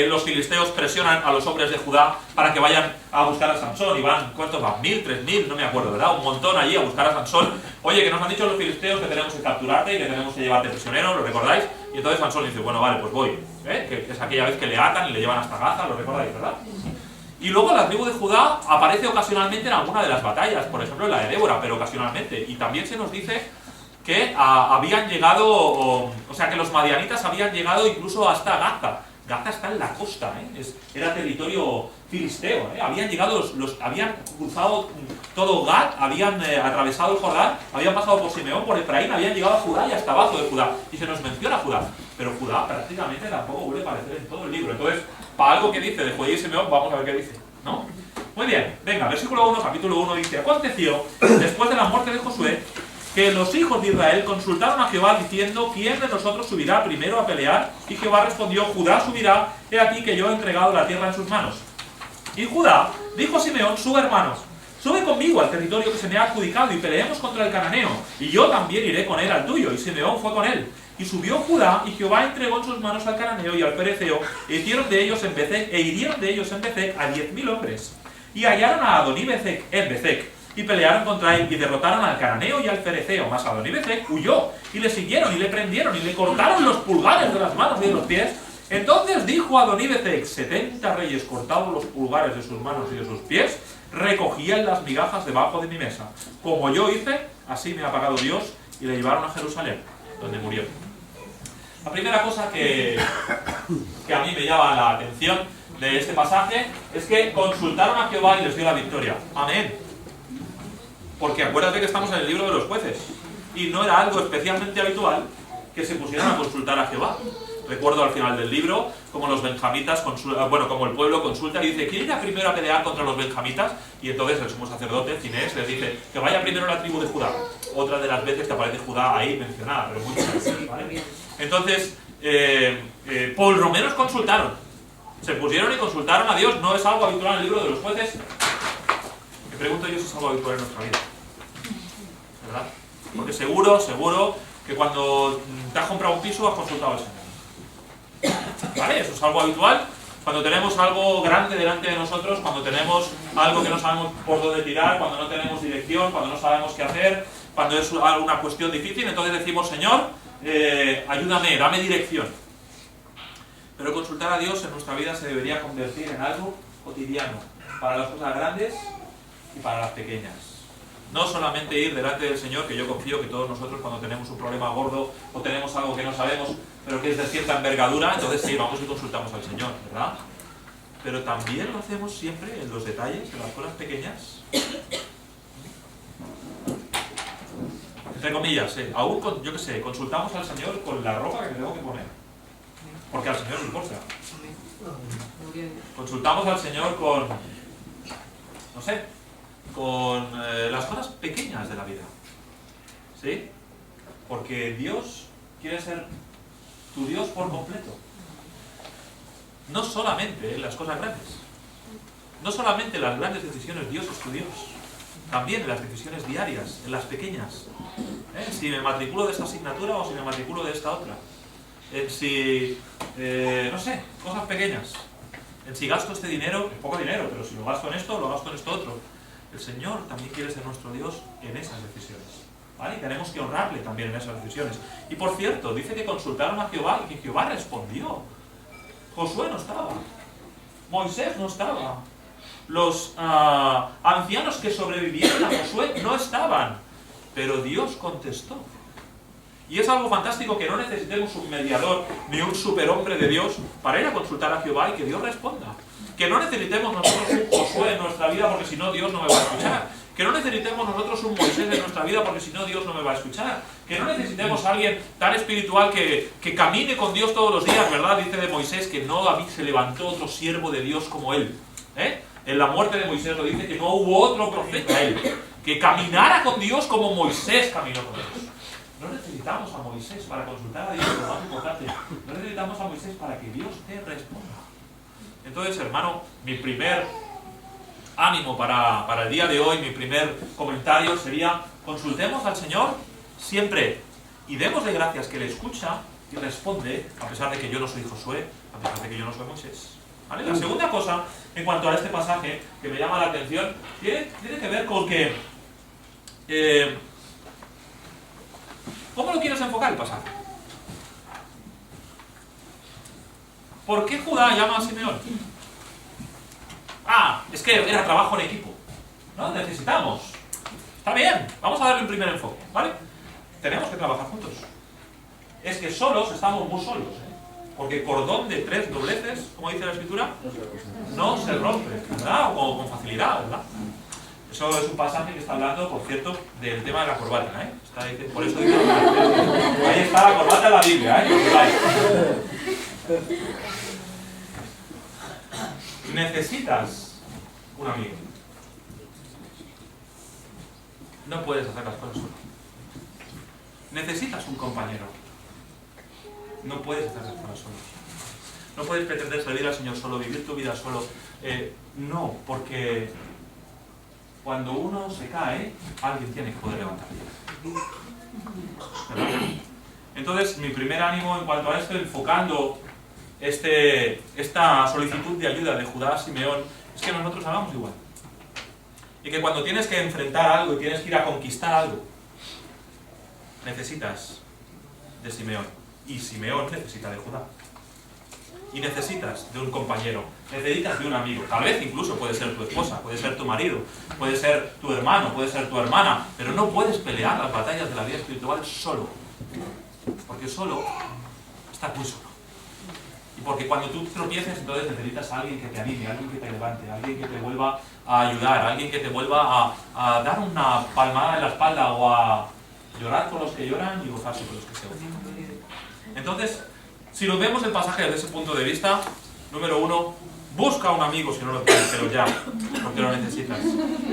los filisteos presionan a los hombres de Judá para que vayan a buscar a Sansón, y van, ¿cuántos van? 1000, 3000, no me acuerdo, ¿verdad? Un montón allí a buscar a Sansón. Oye, que nos han dicho los filisteos que tenemos que capturarte y que tenemos que llevarte prisionero, ¿lo recordáis? Y entonces Sansón dice, bueno, vale, pues voy, que es aquella vez que le atan y le llevan hasta Gaza, ¿lo recordáis, verdad? Y luego la tribu de Judá aparece ocasionalmente en alguna de las batallas, por ejemplo en la de Débora, pero ocasionalmente, y también se nos dice que habían llegado, o sea que los madianitas habían llegado incluso hasta Gaza. Gaza está en la costa, era territorio filisteo, habían llegado, habían cruzado todo Gad, habían atravesado el Jordán, habían pasado por Simeón, por Efraín, habían llegado a Judá y hasta abajo de Judá, y se nos menciona Judá, pero Judá prácticamente tampoco vuelve a aparecer en todo el libro. Entonces, para algo que dice de Judá y Simeón, vamos a ver qué dice, ¿no? Muy bien, venga, versículo 1, capítulo 1 dice: aconteció, después de la muerte de Josué, que los hijos de Israel consultaron a Jehová diciendo: ¿quién de nosotros subirá primero a pelear? Y Jehová respondió: Judá subirá, he aquí que yo he entregado la tierra en sus manos. Y Judá dijo a Simeón, su hermano: sube conmigo al territorio que se me ha adjudicado y peleemos contra el cananeo, y yo también iré con él al tuyo. Y Simeón fue con él. Y subió Judá, y Jehová entregó en sus manos al cananeo y al fereceo, e hirieron de ellos en Bezec a 10.000 hombres. Y hallaron a Adoní-Bezec en Bezec, y pelearon contra él, y derrotaron al cananeo y al fereceo. Mas Adoní-Bezec huyó, y le siguieron, y le prendieron, y le cortaron los pulgares de las manos y de los pies. Entonces dijo Adoní-Bezec: 70 reyes cortados los pulgares de sus manos y de sus pies, recogían las migajas debajo de mi mesa. Como yo hice, así me ha pagado Dios. Y le llevaron a Jerusalén, donde murió. La primera cosa que a mí me llama la atención de este pasaje es que consultaron a Jehová y les dio la victoria. Amén. Porque acuérdate que estamos en el libro de los jueces, y no era algo especialmente habitual que se pusieran a consultar a Jehová. Recuerdo al final del libro como los benjamitas, como el pueblo consulta y dice: ¿quién irá primero a pelear contra los benjamitas? Y entonces el sumo sacerdote, Finés, les dice que vaya primero la tribu de Judá. Otra de las veces que aparece Judá ahí mencionada, pero muy bien, ¿vale? Entonces, por lo menos consultaron. Se pusieron y consultaron a Dios. No es algo habitual en el libro de los jueces. Me pregunto yo si es algo habitual en nuestra vida, ¿verdad? Porque seguro que cuando te has comprado un piso has consultado al Señor, ¿vale? Eso es algo habitual. Cuando tenemos algo grande delante de nosotros, cuando tenemos algo que no sabemos por dónde tirar, cuando no tenemos dirección, cuando no sabemos qué hacer, cuando es una cuestión difícil, entonces decimos: Señor, ayúdame, dame dirección. Pero consultar a Dios en nuestra vida se debería convertir en algo cotidiano, para las cosas grandes y para las pequeñas. No solamente ir delante del Señor, que yo confío que todos nosotros, cuando tenemos un problema gordo o tenemos algo que no sabemos, pero que es de cierta envergadura, entonces sí, vamos y consultamos al Señor, ¿verdad? Pero también lo hacemos siempre en los detalles, en las cosas pequeñas. Entre comillas, aún, yo qué sé, consultamos al Señor con la ropa que me tengo que poner, porque al Señor le importa. Consultamos al Señor con, no sé, con las cosas pequeñas de la vida, ¿sí? Porque Dios quiere ser tu Dios por completo. No solamente en las cosas grandes, no solamente en las grandes decisiones Dios es tu Dios, también en las decisiones diarias, en las pequeñas. Si me matriculo de esta asignatura o si me matriculo de esta otra. No sé, cosas pequeñas. En si gasto este dinero, es poco dinero, pero si lo gasto en esto, lo gasto en esto otro. El Señor también quiere ser nuestro Dios en esas decisiones, ¿vale? Y tenemos que honrarle también en esas decisiones. Y por cierto, dice que consultaron a Jehová y que Jehová respondió. Josué no estaba, Moisés no estaba, los ancianos que sobrevivieron a Josué no estaban, pero Dios contestó. Y es algo fantástico que no necesitemos un mediador ni un superhombre de Dios para ir a consultar a Jehová y que Dios responda. Que no necesitemos nosotros un Josué en nuestra vida porque si no Dios no me va a escuchar. Que no necesitemos nosotros un Moisés en nuestra vida porque si no Dios no me va a escuchar. Que no necesitemos a alguien tan espiritual que camine con Dios todos los días, ¿verdad? Dice de Moisés que no se levantó otro siervo de Dios como él. En la muerte de Moisés lo dice que no hubo otro profeta él que caminara con Dios como Moisés caminó con Dios. No necesitamos necesitamos a Moisés para consultar a Dios, lo más importante. No necesitamos a Moisés para que Dios te responda. Entonces, hermano, mi primer ánimo para el día de hoy, mi primer comentario sería: consultemos al Señor siempre y démosle gracias que le escucha y responde, a pesar de que yo no soy Josué, a pesar de que yo no soy Moisés. ¿Vale? La segunda cosa, en cuanto a este pasaje, que me llama la atención, tiene que ver con que... ¿cómo lo quieres enfocar el pasaje? ¿Por qué Judá llama a Simeón? Ah, es que era trabajo en equipo. ¿No? Necesitamos. Está bien, vamos a darle un primer enfoque, ¿vale? Tenemos que trabajar juntos. Es que solos estamos muy solos, ¿eh? Porque cordón de 3 dobleces, como dice la Escritura, no se rompe, ¿verdad? O con facilidad, ¿verdad? Eso es un pasaje que está hablando, por cierto, del tema de la corbata, ¿eh? Por eso digo, ahí está la corbata en la Biblia, ¿eh? Necesitas un amigo. No puedes hacer las cosas solo. Necesitas un compañero. No puedes hacer las cosas solo. No puedes pretender servir al Señor solo, vivir tu vida solo. No, porque cuando uno se cae, alguien tiene que poder levantarle. ¿Verdad? Entonces, mi primer ánimo en cuanto a esto, enfocando esta solicitud de ayuda de Judá a Simeón, es que nosotros hagamos igual. Y que cuando tienes que enfrentar algo y tienes que ir a conquistar algo, necesitas de Simeón. Y Simeón necesita de Judá. Y necesitas de un compañero, necesitas de un amigo. Tal vez incluso puede ser tu esposa, puede ser tu marido, puede ser tu hermano, puede ser tu hermana, pero no puedes pelear las batallas de la vida espiritual solo. Porque solo estás muy solo. Y porque cuando tú tropieces, entonces necesitas a alguien que te anime, alguien que te levante, alguien que te vuelva a ayudar, alguien que te vuelva a dar una palmada en la espalda o a llorar con los que lloran y gozarse con los que se gozan. Entonces, si lo vemos el pasaje desde ese punto de vista, número 1, busca un amigo si no lo tienes, pero ya, porque lo necesitas.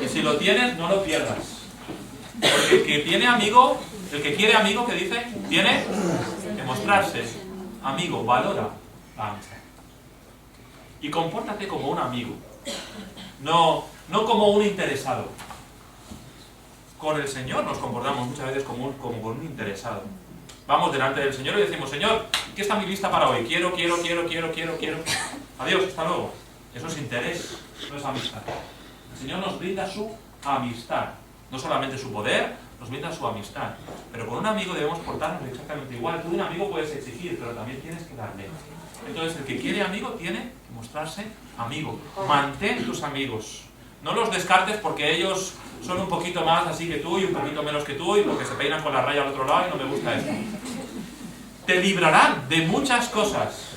Y si lo tienes, no lo pierdas. Porque el que tiene amigo, el que quiere amigo, ¿qué dice? Tiene que mostrarse amigo, valora la amistad. Y compórtate como un amigo, no como un interesado. Con el Señor nos comportamos muchas veces como con un interesado. Vamos delante del Señor y decimos: Señor, ¿qué está mi lista para hoy? Quiero. Adiós, hasta luego. Eso es interés, no es amistad. El Señor nos brinda su amistad. No solamente su poder, nos brinda su amistad. Pero con un amigo debemos portarnos exactamente igual. Tú de un amigo puedes exigir, pero también tienes que darle. Entonces, el que quiere amigo tiene que mostrarse amigo. Mantén tus amigos. No los descartes porque ellos son un poquito más así que tú y un poquito menos que tú y porque se peinan con la raya al otro lado y no me gusta eso. Te librarán de muchas cosas.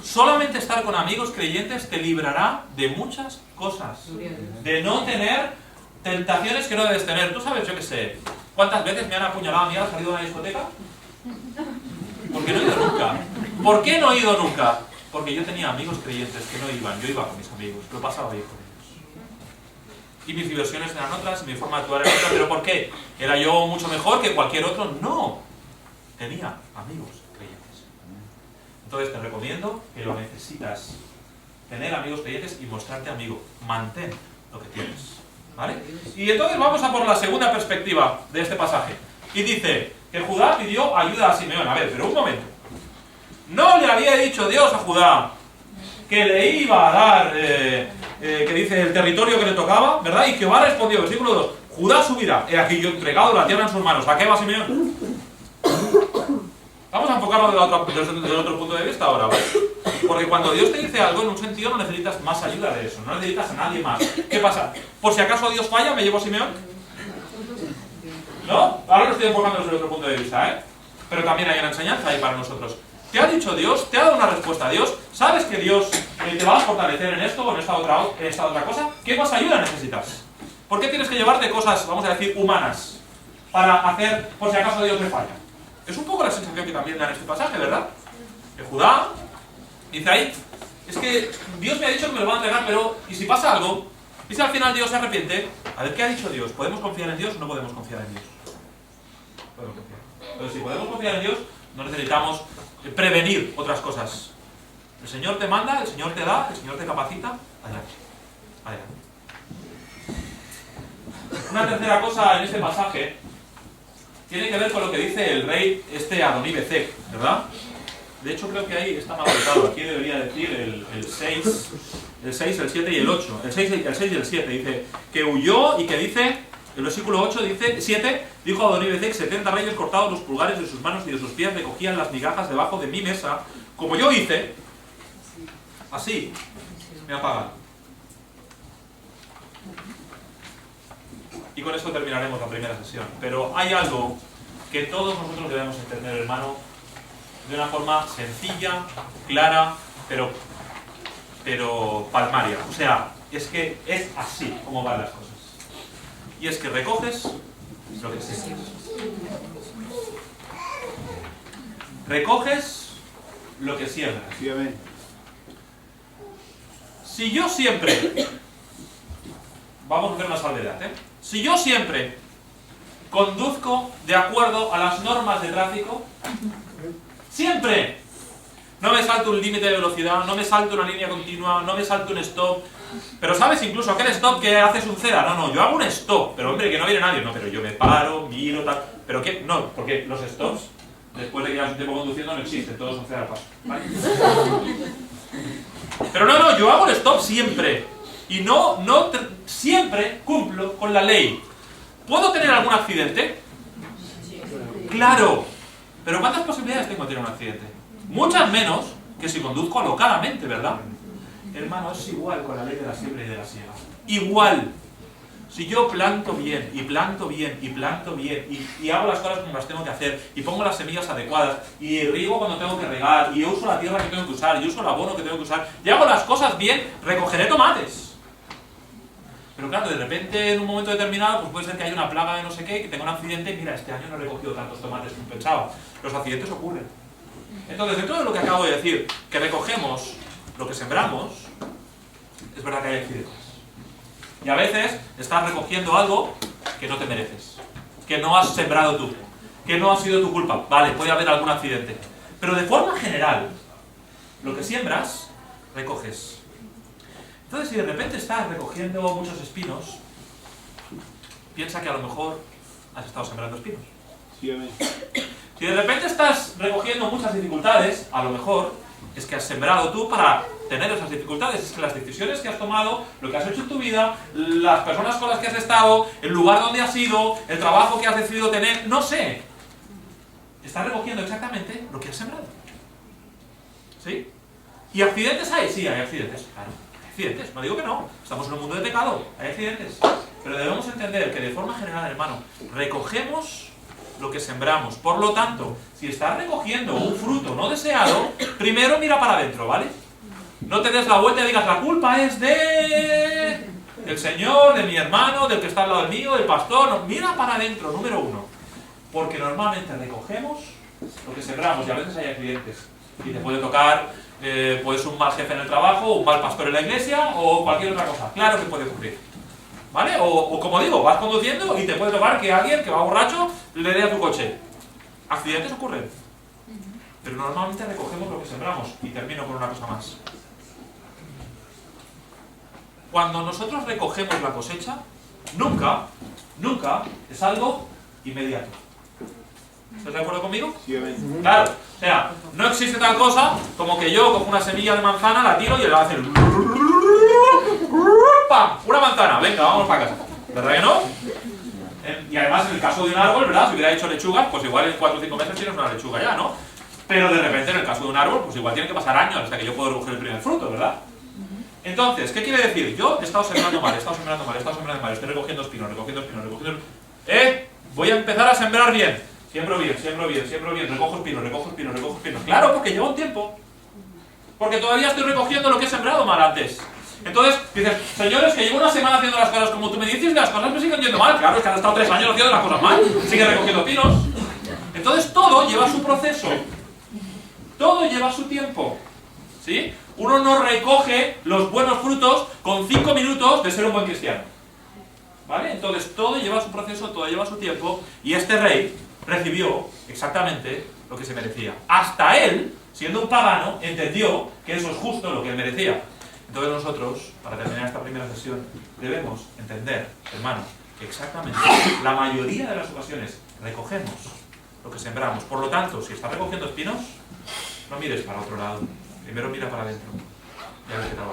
Solamente estar con amigos creyentes te librará de muchas cosas. De no tener tentaciones que no debes tener. Tú sabes, yo qué sé, ¿cuántas veces me han apuñalado a mí al salir de una discoteca? Porque no he ido nunca. ¿Por qué no he ido nunca? Porque yo tenía amigos creyentes que no iban. Yo iba con mis amigos, lo pasaba bien con ellos. Y mis diversiones eran otras, y mi forma de actuar era otra. ¿Pero por qué? ¿Era yo mucho mejor que cualquier otro? No. Tenía amigos creyentes. Entonces te recomiendo que lo necesitas. Tener amigos creyentes y mostrarte amigo. Mantén lo que tienes. ¿Vale? Y entonces vamos a por la segunda perspectiva de este pasaje. Y dice que Judá pidió ayuda a Simeón. A ver, pero un momento. ¿No le había dicho Dios a Judá que le iba a dar, que dice, el territorio que le tocaba, ¿verdad? Y Jehová respondió, versículo 2, Judá subirá, he aquí yo entregado la tierra en sus manos. ¿A qué va Simeón? Vamos a enfocarlo desde otro punto de vista ahora, ¿vale? Porque cuando Dios te dice algo, en un sentido no necesitas más ayuda de eso, no necesitas a nadie más. ¿Qué pasa? Por si acaso Dios falla, ¿me llevo a Simeón? ¿No? Ahora lo estoy enfocando desde otro punto de vista, ¿eh? Pero también hay una enseñanza ahí para nosotros. ¿Te ha dicho Dios? ¿Te ha dado una respuesta a Dios? ¿Sabes que Dios te va a fortalecer en esto o en esta otra cosa? ¿Qué más ayuda necesitas? ¿Por qué tienes que llevarte cosas, vamos a decir, humanas para hacer, por si acaso Dios me falla? Es un poco la sensación que también da en este pasaje, ¿verdad? Que Judá dice ahí, es que Dios me ha dicho que me lo va a entregar, pero ¿y si pasa algo? ¿Y si al final Dios se arrepiente? A ver, ¿qué ha dicho Dios? ¿Podemos confiar en Dios o no podemos confiar en Dios? Podemos confiar. Entonces, si podemos confiar en Dios, no necesitamos prevenir otras cosas. El Señor te manda, el Señor te da, el Señor te capacita. Adelante. Adelante. Una tercera cosa en este pasaje tiene que ver con lo que dice el rey Adonibezek, ¿verdad? De hecho, creo que ahí está mal anotado. Aquí debería decir el 6, el 7 y el 8. El 6 y el 7 dice que huyó y que dice, el versículo 8 dice, 7, dijo Adonibezek, 70 reyes cortados los pulgares de sus manos y de sus pies recogían las migajas debajo de mi mesa, como yo hice, así me apagan. Y con esto terminaremos la primera sesión. Pero hay algo que todos nosotros debemos entender, hermano, de una forma sencilla, clara, pero palmaria. O sea, es que es así como van las cosas. Y es que recoges lo que siembras. Recoges lo que siembras. Sí, amén. Si yo siempre, vamos a hacer una salvedad, si yo siempre conduzco de acuerdo a las normas de tráfico, siempre, no me salto un límite de velocidad, no me salto una línea continua, no me salto un stop, pero ¿sabes incluso aquel stop que haces un cera? No, yo hago un stop, pero hombre, que no viene nadie, no, pero yo me paro, miro, tal, pero ¿qué? No, porque los stops, después de que llevas un tiempo conduciendo, no existen, todos son cera al paso, ¿vale? Pero no, yo hago el stop siempre. Y siempre cumplo con la ley. ¿Puedo tener algún accidente? Claro. Pero ¿cuántas posibilidades tengo de tener un accidente? Muchas menos que si conduzco alocadamente, ¿verdad? Hermano, es igual con la ley de la siembra y de la siega. Igual. Si yo planto bien, y planto bien, y planto bien, y hago las cosas como las tengo que hacer, y pongo las semillas adecuadas, y riego cuando tengo que regar, y uso la tierra que tengo que usar, y uso el abono que tengo que usar, y hago las cosas bien, recogeré tomates. Pero claro, de repente en un momento determinado, pues puede ser que haya una plaga de no sé qué, que tenga un accidente, y mira, este año no he recogido tantos tomates como pensaba. Los accidentes ocurren. Entonces, dentro de lo que acabo de decir, que recogemos lo que sembramos, es verdad que hay accidentes. Y a veces estás recogiendo algo que no te mereces, que no has sembrado tú, que no ha sido tu culpa. Vale, puede haber algún accidente. Pero de forma general, lo que siembras, recoges. Entonces, si de repente estás recogiendo muchos espinos, piensa que a lo mejor has estado sembrando espinos. Sí, amén. Si de repente estás recogiendo muchas dificultades, a lo mejor es que has sembrado tú para tener esas dificultades. Es que las decisiones que has tomado, lo que has hecho en tu vida, las personas con las que has estado, el lugar donde has ido, el trabajo que has decidido tener, no sé. Estás recogiendo exactamente lo que has sembrado. ¿Sí? ¿Y accidentes hay? Sí, hay accidentes, claro. Accidentes, no digo que no, estamos en un mundo de pecado, hay accidentes, pero debemos entender que de forma general, hermano, recogemos lo que sembramos. Por lo tanto, si estás recogiendo un fruto no deseado, primero mira para adentro, ¿vale? No te des la vuelta y digas, la culpa es del Señor, de mi hermano, del que está al lado del mío, del pastor. No, mira para adentro, número uno, porque normalmente recogemos lo que sembramos y a veces hay accidentes y te puede tocar pues un mal jefe en el trabajo, un mal pastor en la iglesia o cualquier otra cosa. Claro que puede ocurrir, ¿vale? O como digo, vas conduciendo y te puede tocar que alguien que va borracho le dé a tu coche. Accidentes ocurren, pero normalmente recogemos lo que sembramos. Y termino con una cosa más. Cuando nosotros recogemos la cosecha, nunca es algo inmediato. ¿Estás de acuerdo conmigo? Sí, amén. Claro, o sea, no existe tal cosa como que yo cojo una semilla de manzana, la tiro y le va a hacer ¡pam! Una manzana, venga, vamos para casa. ¿Verdad que no? Y además en el caso de un árbol, ¿verdad? Si hubiera hecho lechugas, pues igual en 4 o 5 meses tienes una lechuga ya, ¿no? Pero de repente en el caso de un árbol, pues igual tiene que pasar años hasta que yo puedo recoger el primer fruto, ¿verdad? Entonces, ¿qué quiere decir? Yo he estado sembrando mal, estoy recogiendo espinos, voy a empezar a sembrar bien. Siembro bien, recojo espinos. Claro, porque lleva un tiempo. Porque todavía estoy recogiendo lo que he sembrado mal antes. Entonces, dices, señores, que llevo una semana haciendo las cosas como tú me dices y las cosas me siguen yendo mal. Claro, es que han estado 3 años haciendo las cosas mal. Sigue recogiendo espinos. Entonces, todo lleva su proceso. Todo lleva su tiempo. ¿Sí? Uno no recoge los buenos frutos con 5 minutos de ser un buen cristiano. ¿Vale? Entonces todo lleva su proceso, todo lleva su tiempo. Y este rey recibió exactamente lo que se merecía. Hasta él, siendo un pagano, entendió que eso es justo lo que él merecía. Entonces nosotros, para terminar esta primera sesión, debemos entender, hermano, que exactamente la mayoría de las ocasiones recogemos lo que sembramos. Por lo tanto, si estás recogiendo espinos, no mires para otro lado. Primero mira para adentro. Y a ver qué tal.